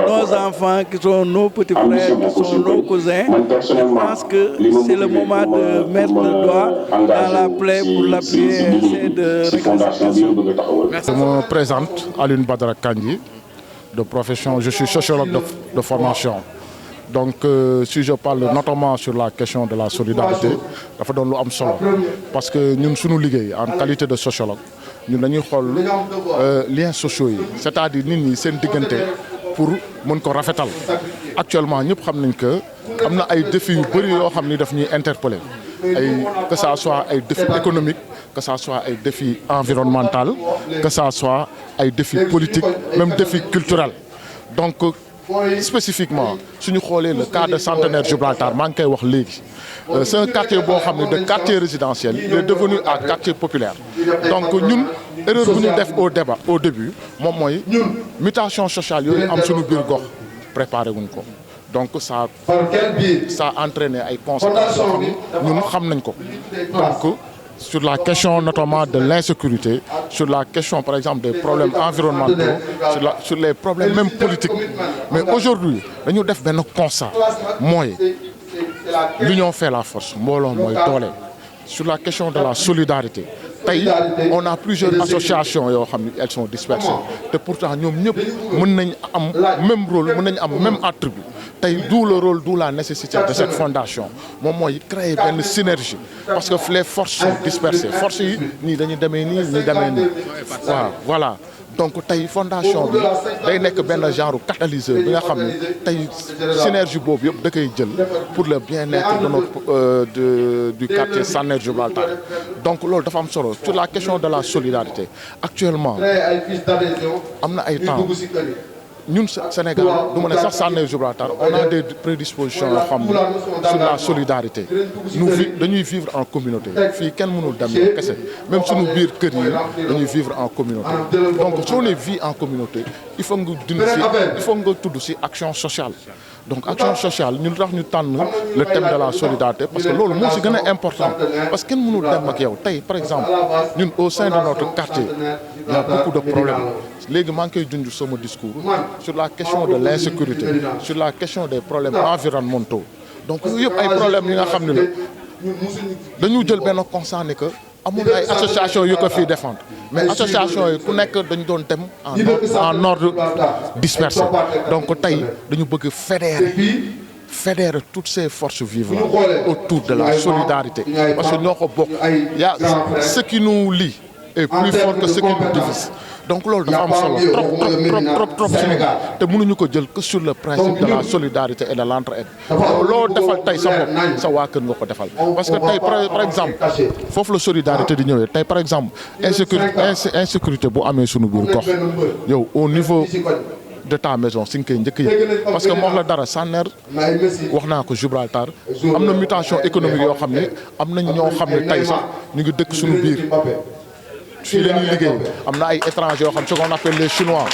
nos enfants, qui sont nos petits frères, qui sont nos cousins. Je pense que c'est le moment de mettre le doigt dans la plaie pour l'appuyer et essayer de réconciliation. Je me présente Alioune Badara Kandji, de profession, je suis sociologue de formation. Donc si je parle notamment sur la question de la solidarité, dafa doon lu am solo parce que ñun suñu liggéey en qualité de sociologue ñun dañuy xool liens sociaux yi, c'est-à-dire nit ñi seen diggante pour mën ko rafetal. Actuellement ñëpp xam nañ que am na ay défis yu bëri yoo xam ni daf ñuy interpeller que ça soit ay défis économiques, que ça soit ay défis environnementaux, que ça soit ay défis politiques, même défis culturels. Donc spécifiquement suñu xoolee le cas de centenaire Gibraltar maa ngi koy wax léegi c'est un quartier boo xam ne de quartier résidentiel il est devenu un quartier populaire. Donc ñun erreur bu ñu def au début moom mooy mutation sociale yooyu am suñu biir gox préparé wuñ ko. Donc ça a entraîné ay conséquences yoo xam ñun xam nañ ko. Donc sur la question notamment de l'insécurité, sur la question par exemple des problèmes environnementaux, sur les problèmes même politiques. Mais aujourd'hui dañu def benn constat mooy l'union fait la force, mbooloo mooy doole. Sur la question de la solidarité tey on a plusieurs associations yoo xam ne elles sont dispersées te pourtant ñoom ñëpp mën nañ am même rôle, mën nañ am même attribut. Tey d'où le rôle, d'où la nécessité de cette fondation moom mooy créer benn synergie parce que les forces sont dispersées, forces yi ñii dañuy demee nii ñii demee nii waaw voilà. Donc tey fondation bi day nekk benn genre catalyseur bi nga xam ne tey synergie boobu yëpp da koy jël pour le bien-être de notre du quartier centenaire Gibraltar. Donc loolu dafa am solo sur la question de la solidarité actuellement am na ay temps ñun Sénégal du ma ne sax Saner Gibraltar on a des prédispositions yoo xam ne sur la solidarité dañuy vivre en communauté fii kenn mënul dem yow kese même suñu biir kër yi dañuy vivre en communauté donc soo ne vie en communauté il faut nga tudd si action sociale. Donc action sociale ñu tax ñu tànn le thème de la solidarité parce que loolu moo si gën a important parce que kenn mënul dem ak yow tey par exemple ñun au sein de notre quartier il y a beaucoup de problèmes léegi maa ngi koy junj sama discours sur la question de l'insécurité sur la question des problèmes environnementaux donc yooyu yëpp ay problèmes yi nga xam ne la dañu jël benn constat ne que amul ay association yu ko fii défendre mais association yi ku nekk dañu doon dem en ordre dispersé donc tey dañu bëgg fédérer toutes ces forces vivantes autour de la solidarité parce que ñoo ko bokk y a ce qui nous lie est plus fort que ce qui nous divise donc loolu dafa am solo trop si te mënuñu ko jël que sur le principe de la solidarité et de l'entraide loo defal tey sa bopp sa waa kër nga ko defal parce que tey par exemple foofu la solidarité di ñëwee tey par exemple insécurité bu amee sunu biir gox yow au niveau de ta maison si nga koy njëkk yëg parce que moom la dara Saner wax naa ko Gibraltar am na mutation économique yoo xam ne am nañ ñoo xam ne tey sax ñu ngi dëkk suñu biir fii la ñuy liggéey am na ay étrangers yoo xam ce qu'on appelle les chinois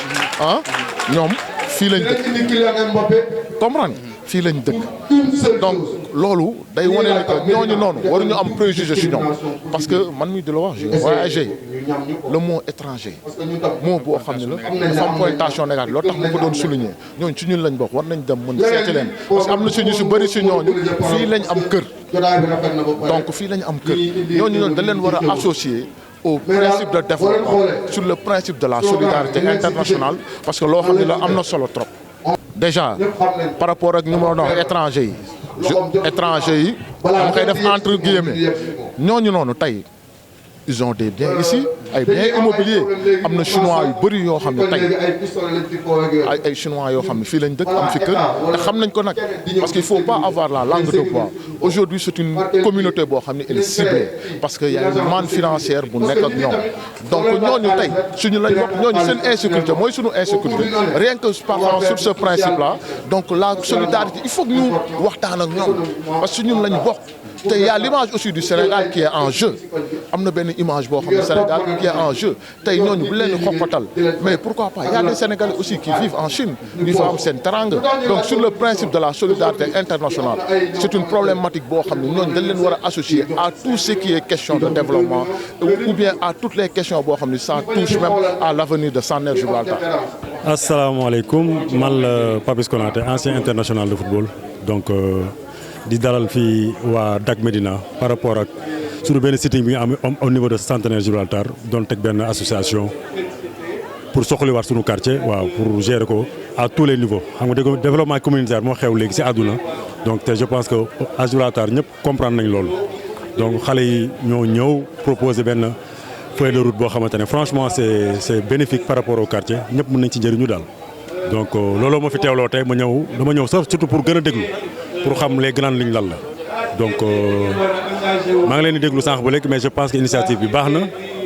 ñoom fii lañ dëkk comprendre fii lañ dëkk donc loolu day wane ne que ñooñu noonu waruñu am préjugé si ñoom parce que man mii di la wax j'ai voyagé le mot étranger mot boo xam ne la dafa am connotation négative loolu tax ma ko doon souligner ñooñu ci ñun lañ bokk war nañ dem mën seeti leen parce que am na suñu si bëri si ñooñu fii lañ am kër donc fii lañ am kër ñooñu dañ leen war a associer au principe de développement sur le principe de la solidarité internationale parce que loo xam ne la am na solo trop déjà par rapport ak ñu ma doon wax étranger yi dama koy def entre guillemets ñooñu noonu tey ils ont des biens ici ay biens immobiliers am na chinois yu bëri yoo xam ne tey ay chinois yoo xam ne fii lañ dëkk am fi kër te xam nañ ko nag parce qu'il faut pas avoir la langue de bois aujourd'hui c'est une communauté boo xam ne elle est ciblée parce que y a une manne financière bu nekk ak ñoom donc ñooñu tey suñu lañ wax ñooñu seen insécurité mooy suñu insécurité rien que partant sur ce principe là donc la solidarité il faut que ñu waxtaan ak ñoom parce que ñun lañ bokk te y a l'image aussi du Sénégal qui est en jeu am na benn image boo xam ne Sénégal qui est en jeu tey ñooñu bu leen xokkatal mais pourquoi pas y a des Sénégalais aussi qui vivent en Chine ñu fa am seen teranga donc sur le principe de la solidarité internationale c'est une problématique boo xam ne ñooñu dañ leen war a associer à tout ce qui est question de développement ou bien à toutes les questions boo xam ne ça touche même à l'avenir de Saner Gibraltar. asalaamaaleykum man la Papis Konaté ancien international de football donc di dalal fii waa Dak Médina par rapport ak suñu benn sitting bi am au niveau de Centenaire Gibraltar doon teg benn association pour soxaliwaat suñu quartier waaw pour gérer ko à tous les niveaux xam nga développement communautaire moo xew léegi ci àdduna donc te je pense que à Gibraltar ñëpp comprendre nañ loolu donc xale yi ñoo ñëw proposer benn feuille de route boo xamante ne franchement c'est bénéfique par rapport au quartier ñëpp mën nañ ci njëriñu daal donc looloo ma fi teewloo tey dama ñëw sax surtout pour gën a déglu pour xam les grandes lignes lan la donc maa ngi leen di déglu sànq ba léegi mais je pense que initiative bi baax na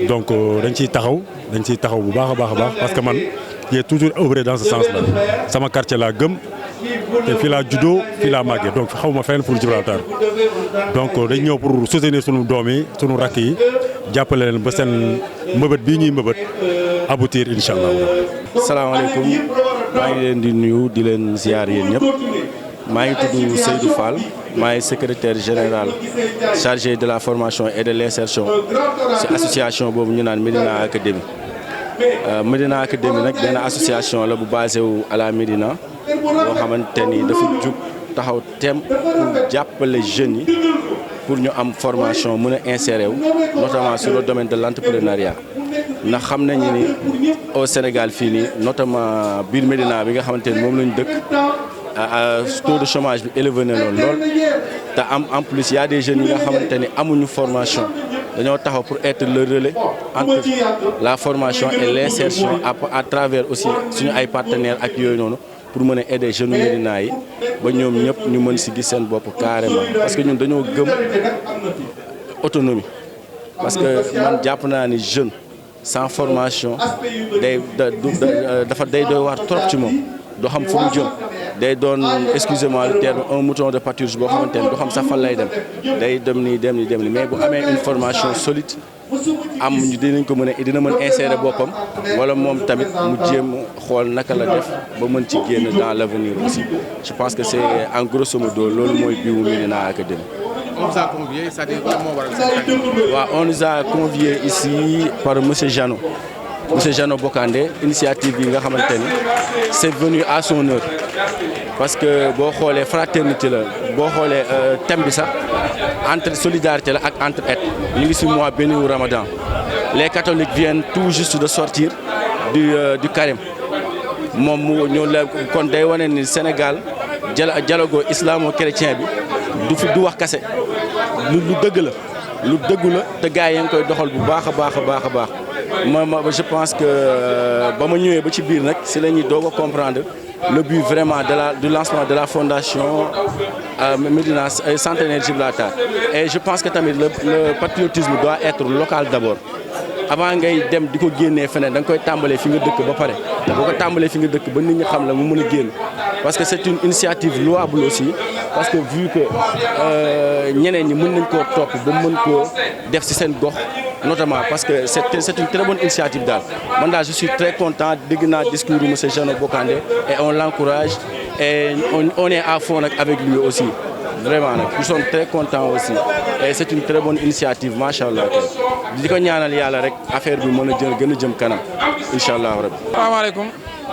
donc dañ ciy taxaw bu baax a baax parce que man j'ai toujours œuvré dans ce sens là sama quartier laa gëm te fii laa juddoo fii laa màggee donc xaw ma fenn pour Gibraltar donc dañ ñëw pour soutenir sunu doom yi sunu rakk yi jàppale leen ba seen mbëbët bii ñuy mbëbët aboutir incha allah. salaamaaleykum maa ngi leen di nuyu di leen ziar yéen ñëpp maa ngi tudd Seydou Fall maay secrétaire général chargé de la formation et de l'insertion ci association boobu ñu naan Médina Academy. Médina Academy nag benn association la bu basé wu à la Médina boo xamante ni dafa jug taxaw thème pour jàppale jeunes yi pour ñu am formation mën a insérer wu notamment sur le domaine de l'entrepreneuriat ndax xam nañu ni au Sénégal fii nii notamment biir Médina bi nga xamante ni moom lañu dëkk taux de chômage bi élevé na lool te en plus y a des jeunes yi nga xamante ni amuñu formation dañoo taxaw pour être le relais entre la formation et l'insertion à travers aussi suñu ay partenaires ak yooyu noonu pour mën a aider jeunes Médina yi ba ñoom ñëpp ñu mën si gis seen bopp carrément parce que ñun dañoo gëm autonomie parce que man jàpp naa ni jeune sans formation day day doy waar trop ci moom doo xam fu mu jëm day doon excusez-moi le terme un mouton de pâturage boo xamante ne doo xam sax fan lay dem day dem nii mais bu amee une formation solide am ñu dinañ ko dina mën insérer boppam wala moom tamit mu jéem xool naka la def ba mën ci génn dans l'avenir aussi je pense que c'est en grosso modo loolu mooy biiwu Médina Academy. On vous a convié, c'est-à-dire moo waral seen waaw on nous a convié ici par monsieur Jano Bokandé initiative bi nga xamante ni c'est venu à son heure parce que boo xoolee fraternité la boo xoolee thème bi sax entre solidarité la ak entre-aide ñu ngi ci mois béni wu Ramadan les catholiques viennent tout juste de sortir du carême moom mu ñëw la kon day wane ni Sénégal dialogue islamo-chrétien bi du wax kase lu dëgg la te gars yi ngi koy doxal bu baax a baax je pense que ba ma ñëwee ba ci biir nag si la ñuy doog a comprendre le but vraiment du lancement de la fondation Médina Centenaire Gibraltar et je pense que tamit le patriotisme doit être local d'abord avant ngay dem di ko génnee feneen da nga koy tàmbalee fi nga dëkk ba pare boo ko tàmbalee fi nga dëkk ba nit ñi xam la mu mën a génn parce que c'est une initiative louable aussi parce que vu que ñeneen ñi mën nañ koo topp ba mën koo def ci seen gox notamment parce que c'est une très bonne initiative daal man daal je suis très content dégg naa discours du monsieur Jano Bokandé et on l'encourage et on est à fond nag avec lui aussi vraiment nag nous sommes très contents aussi et c'est une très bonne initiative macha allah di ko ñaanal yàlla rek affaire bi mën a gën a jëm kanam incha allah rabbi. asalaamaaleykum.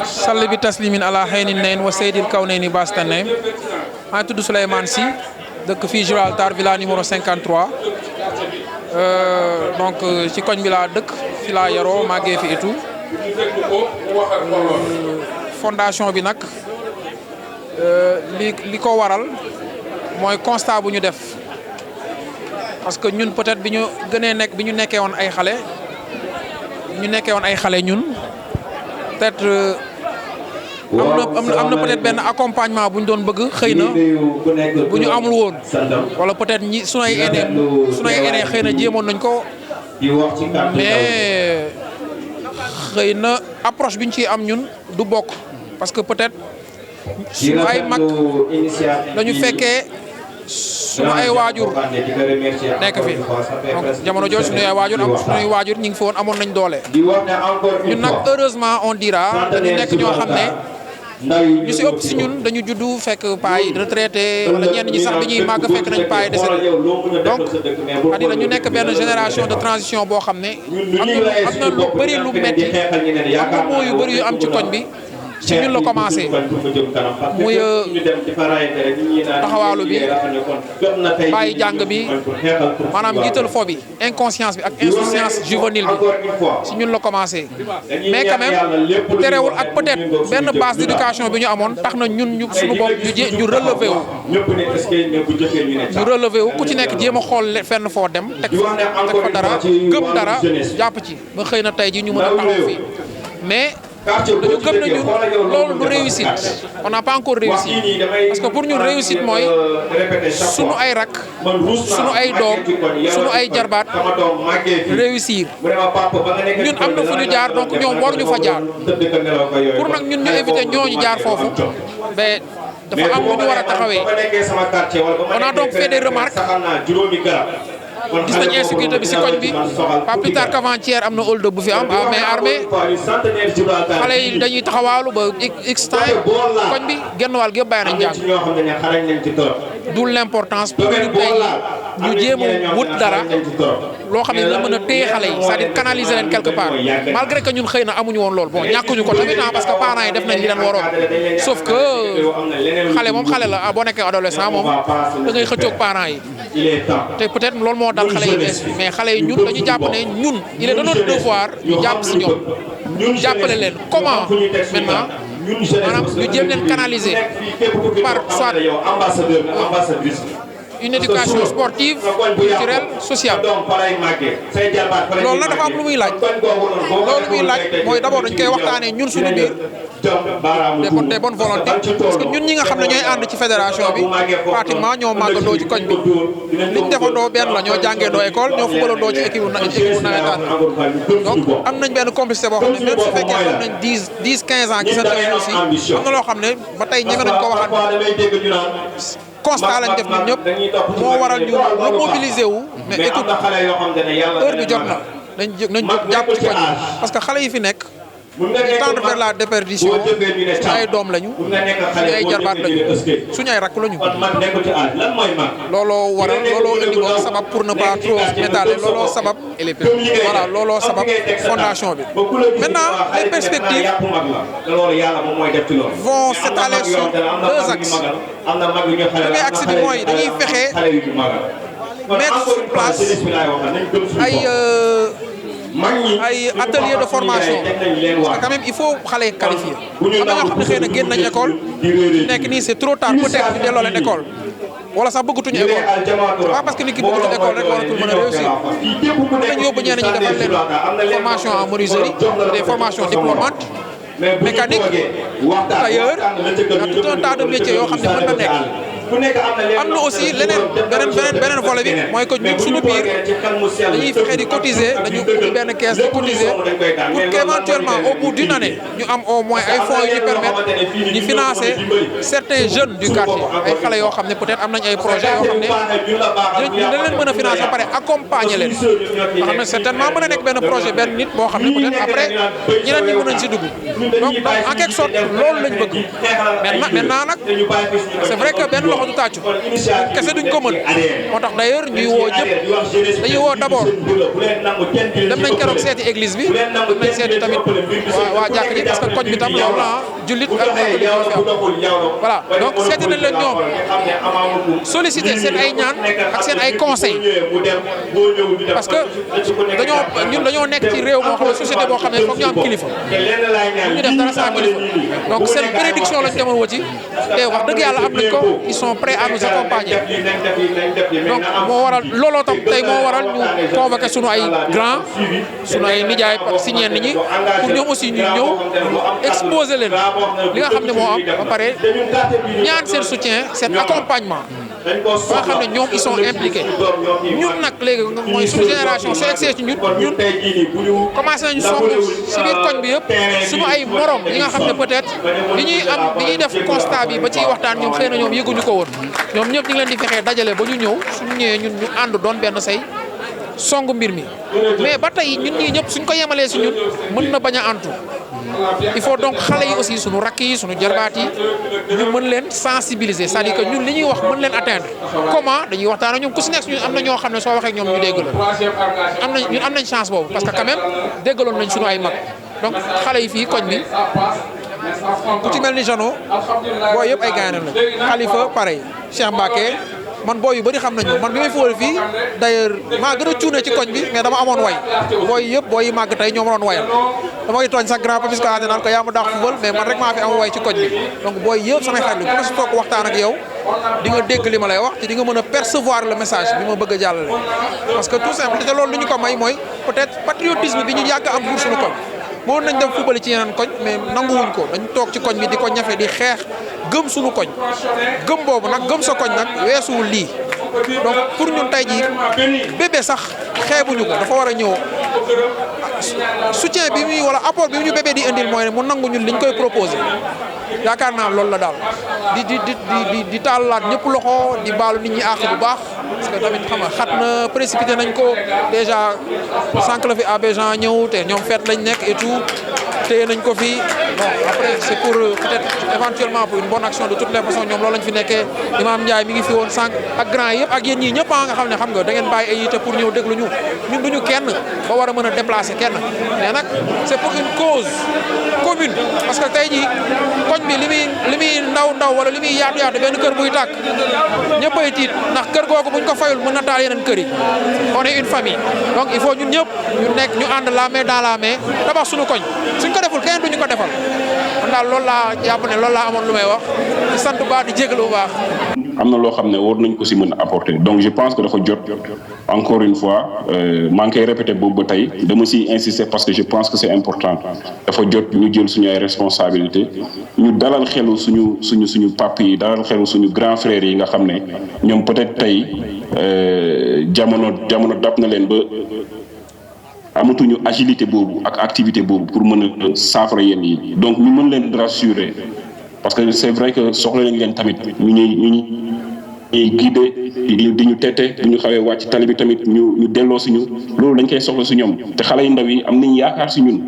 salli bi taslimin ala xaynin nayn wa seydil kawnayni bastan nayn maa ngi tudd Souleymane Sy dëkk fii Gibraltar villa numéro 53 donc ci koñ bi laa dëkk fi laa yaroo màggee fi et tout fondation bi nag li ko waral mooy constat bu ñu def parce que ñun peut-être bi ñu nekkee woon ay xale ñun peut-être am na peut-être benn accompagnement bu ñu doon bëgg xëy na bu ñu amul woon wala peut-être ñi sunay aînés xëy na jéemoon nañ ko mais xëy na approche bi ñu ciy am ñun du bokk parce que peut-être suñu ay mag dañu fekkee suñu ay waajur nekk fi donc jamono jooju suñu ay waajur ñi ngi fi woon amoon nañ doole ñun nag heureusement on dira dañu nekk ñoo xam ne ñu si ëpp si ñun dañu juddu fekk paay retraité wala ñenn ñi sax dañuy màgg fekk nañ paay décédé donc c'est-à-dire ñu nekk benn génération de transition boo xam ne am na lu bëri lu metti am na moo yu bëri yu am ci koñ bi ci ñun la commencé muy taxawaalu bi bàyyi jàng bi maanaam jiital fo bi inconscience bi ak insouciance juvénile bi ci ñun la commencé mais quand même terewul ak peut-être benn base d'éducation bi ñu amoon tax na ñun suñu bopp ñu relevé wu ku ci nekk jéem a xool fenn foo dem teg fa dara gëm dara jàpp ci ba xëy na tey ji ñu mën a taxaw fii mais dañu gëm na ñun loolu du réussite on n'a pas encore réussi parce que pour ñun réussite mooy sunu ay rak sunu ay doom sunu ay jarbaat réussir ñun am na fu ñu jaar donc ñoom waruñu fa jaar pour nag ñun ñu éviter ñooñu jaar foofu mais dafa am lu ñu war a taxawee on a donc fait des remarques gis nañu insécurité bi si koñ bi pas plus tard qu'avant-hier am na hold-up bu fi am à main armée xale yi dañuy taxawaalu ba x temps koñ bi genn wàll gépp bàyyi nañ jàng d'où l'importance pour ñu tey ñu jéem a wut dara loo xam ne dina mën a téye xale yi c'est-à-dire canaliser leen quelque part malgré que ñun xëy na amuñu woon loolu bon ñàkkuñu ko tamit parce que parents yi def nañ li leen waroon sauf que xale moom xale la boo nekkee adolescent moom da ngay xëccoog parents yi te peut-être loolu moo dal xale yi mais xale yi ñun dañu jàpp ne ñun il est de notre devoir ñu jàpp si ñoom jàppale leen comment maintenant maanaam ñu jéem leen canaliser par soit une éducation sportive culturelle sociale loolu nag dafa am lu muy laaj loolu muy laaj mooy d'abord dañ koy waxtaanee ñun suñu biir des bonnes volontés parce que ñun ñi nga xam ne ñooy ànd ci fédération bi pratiquement ñoo màggandoo ci koñ bi liñ defandoo benn la ñoo jàngeendoo école ñoo fubalandoo ci équipe nawetaan donc am nañ benn complicité boo xam ne même su fekkee am nañ 10-15 ans gisante aussi am na loo xam ne ba tey ñeme nañ ko waxaat constat lañ def ñun ñëpp moo waral ñu remobiliser wu mais écoute heure bi jot na nañ jàpp ci koñ parce que xale yi fi nekk ñu tendre vers la déperdition suñu ay doom lañu suñu ay jarbaat lañu suñu ay rakk lañu looloo waral looloo indi woon sabab pour ne pas trop m'étaler looloo sabab voilà looloo sabab fondation bi maintenant les perspectives vont s'étaler sur 2 axes premier axe bi mooy dañuy fexe mettre sur place ay atelier de formation parce que quand même il faut xale yi qualifier am na ñoo xam ne xëy na génn nañ école nekk nii c'est trop tard peut-être ñu delloo leen école wala sax bëggatuñu école c'est pas parce que nit ki bëggatul école rek waratul mën a réussir mën nañu yóbbu ñenn ñi defal leen formation en menuiserie des formations diplômantes mécanique tailleur y a tout un tas de métiers yoo xam ne mën na nekk am na aussi leneen beneen volet bi mooy que ñun suñu biir dañuy fexe di cotiser dañu ubbi benn caisse di cotiser pour qu'éventuellement au bout d'une année ñu am au moins ay fonds yu ñu permettre ñu financer certains jeunes du quartier ay xale yoo xam ne peut-être am nañ ay projets yoo xam ne dañ leen mën a financer ba pare accompagner leen nga xam ne certainement mën a nekk benn projet benn nit boo xam ne peut-être après ñeneen ñi mën nañ si dugg donc en quelque sorte loolu lañ bëgg maintenant nag c'est vrai que benn loxo du tàccu kese duñ ko mën moo tax d'ailleurs ñuy woo ñëpp dañuy woo d'abord dem nañ keroog seeti église bi dem nañ seeti tamit waa jàkk ji parce que koñ bi tam loolu la jullit ak voilà donc seeti nañ leen ñoom solliciter seen ay ñaan ak seen ay conseils parce que dañoo nekk ci réew moo xam ne société boo xam ne foog ñu am kilifa ñu def dara sans kilifa donc seen prédiction lañ demoon woo ci te wax dëgg yàlla am nañ ko ils sont prêts à nous accompagner donc moo waral looloo tam tey moo waral ñu convoqué sunu ay grand sunu ay nijaay si ñenn ñi pour ñoom aussi ñu ñëw exposer leen li nga xam ne moo am ba pare ñaan seen soutien seen accompagnement ba nga xam ne ñoom ils sont impliqués ñun nag léegi mooy suñu génération soo egsee ci ñun commencé nañu somb si biir koñ bi yëpp suñu ay morom yi nga xam ne peut-être li ñuy def constat bi ba ciy waxtaan ñoom xëy na ñoom yëguñu ko woon ñoom ñëpp ñu ngi leen di fexee dajale ba ñu ñëw suñu ñëwee ñun ñu ànd doon benn say songu mbir mi mais ba tey ñun ñii ñëpp suñ ko yemalee si ñun mën na bañ a antu il faut donc xale yi aussi suñu rakk yi suñu jarbaat yi ñu mën leen sensibiliser c'est-à-dire que ñun li ñuy wax mën leen atteindre comment dañuy waxtaan ak ñoom ku si nekk ñun am na ñoo xam ne soo waxee ak ñoom ñu dégg la ñun am nañ chance boobu parce que quand même déggaloon nañ suñu ay mag donc xale yi fii koñ bi ku ci mel ni Jano booy yëpp ay gaynde lañ Khalifa pareil Cheikh Mbacké man booy yu bëri xam nañu man bi may fóore fii d'ailleurs maa gën a cuune ci koñ bi mais dama amoon way booy yëpp booy yi màgg tey ñoo ma doon wayal dama koy tooñ sax grand Papis Konaté naan ko yaa ma daax football mais man rek maa fi am way ci koñ bi donc booy yëpp samay xarit la ku ma si toog waxtaan ak yow di nga dégg li ma lay wax te di nga mën a percevoir le message bi ma bëgg a jàllale parce que tout simple te loolu lu ñu ko may mooy peut-être patriotisme bi ñu yàgg am pour suñu koñ mënoon nañ dem football ci yeneen koñ mais nanguwuñ ko dañ toog ci koñ bi di ko ñafe di xeex gëm suñu koñ gëm boobu nag gëm sa koñ nag weesuwul lii donc pour ñun tey jii bébé sax xeebuñu ko dafa war a ñëw soutien bi muy wala apport bi ñu bébé di indil mooy ne mu nangu ñun liñ koy proposé yaakaar naa loolu la daal di taalaat ñëpp loxo di baalu nit ñi àq bu baax parce que tamit xam nga xat na précipité nañ ko déjà sànq la fi Abidjan ñëw te ñoom fête lañ nekk et tout téye nañ ko fii bon après c'est pour peut-être éventuellement pour une bonne action de toutes les façons ñoom loolu lañ fi nekkee Imam Ndiaye mi ngi fi woon sànq ak grand yëpp ak yéen ñii ñëpp nga xam ne xam nga da ngeen bàyyi ay yite pour ñëw déglu ñu ñun duñu kenn ba war a mën a déplacer kenn mais nag c'est pour une cause commune parce que tey jii koñ bi li muy ndaw wala li muy yaatu benn kër buy tàkk ñëppay tiit ndax kër googu buñ ko fayul mën na taal yeneen kër yi on est une famille donc il faut ñun ñëpp ñu ànd la main dans la main tabax suñu koñ suñ ko deful keneen duñu ko defal man daal loolu laa jàpp ne loolu laa amoon lu may wax di sant baax di jégalu bu baax. am na loo xam ne war nañ ko si mën a apporter donc je pense que dafa jot encore une fois maa ngi koy répéter boobu ba tey dama si insister parce que je pense que c'est important dafa jot ñu jël suñu ay responsabilités ñu dalal xelu suñu pape yi dalal xelu suñu grand frères yi nga xam ne ñoom peut-être tey jamono dab na leen ba amatuñu agilité boobu ak activité boobu pour mën a saafara yenn yi donc ñu mën leen rassurer parce que c'est vrai que soxla nañ leen tamit ñu ñuy guider di ñu tette bu ñu xawee wàcc tali bi tamit ñu delloo si ñu loolu dañ koy soxla si ñoom te xale yu ndaw yi am nañ yaakaar si ñun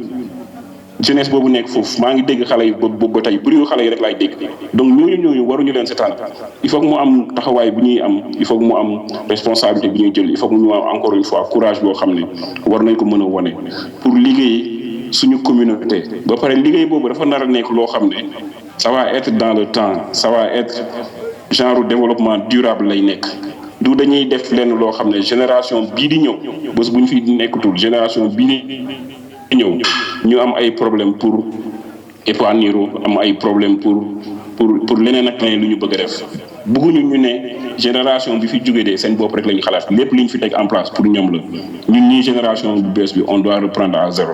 jeunesse boobu nekk foofu maa ngi dégg xale yi boobu ba tey bëriwul xale yi rek laay dégg donc ñooñu waruñu leen seetaan il faut que mu am taxawaay bu ñuy am il faut que mu am responsabilité bi ñuy jël il faut que ñu am encore une fois courage boo xam ne war nañ ko mën a wone pour liggéey suñu communauté ba pare liggéey boobu dafa nar a nekk loo xam ne ça va être dans le temps ça va être genre développement durable lay nekk du dañuy def lenn loo xam ne génération bii di ñëw bés bu ñu fi nekkatul génération bii di ñëw ñu am ay problème pour épanouir am ay problème pour leneen ak leneen lu ñu bëgg a def bëgguñu ñu ne génération bi fi jógee de seen bopp rek la ñu xalaat lépp li ñu fi teg en place pour ñoom la ñun ñii génération bu bees bi on doit reprendre à zéro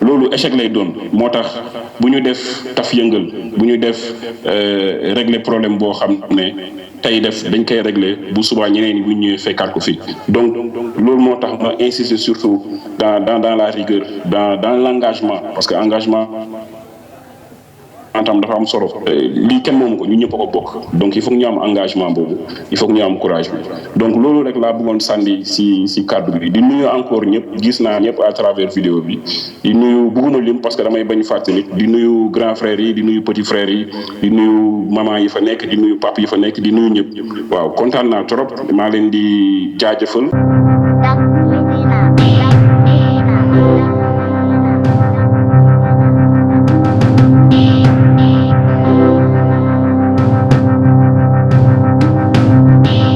loolu échec lay doon moo tax bu ñu def taf yëngal bu ñu def régler problème boo xam ne tey dañ koy régler bu subaa ñeneen ñi bu ñu ñëwee fekkaat ko fi donc loolu moo tax ma insister surtout dans la rigueur dans l'engagement parce que engagement tam dafa am solo lii kenn moomu ko ñu ñëpp a ko bokk donc il faut que ñu am engagement boobu il faut que ñu am courage bi donc loolu rek laa bëggoon sànni si kaddu bi di nuyu encore ñëpp gis naa ñëpp à travers vidéo bi di nuyu bëgguma lim parce que damay bañ fàttali di nuyu grand frère yi di nuyu petit frère yi di nuyu maman yi fa nekk di nuyu papa yi fa nekk di nuyu ñëpp waaw kontaan naa trop maa leen di jaajëfal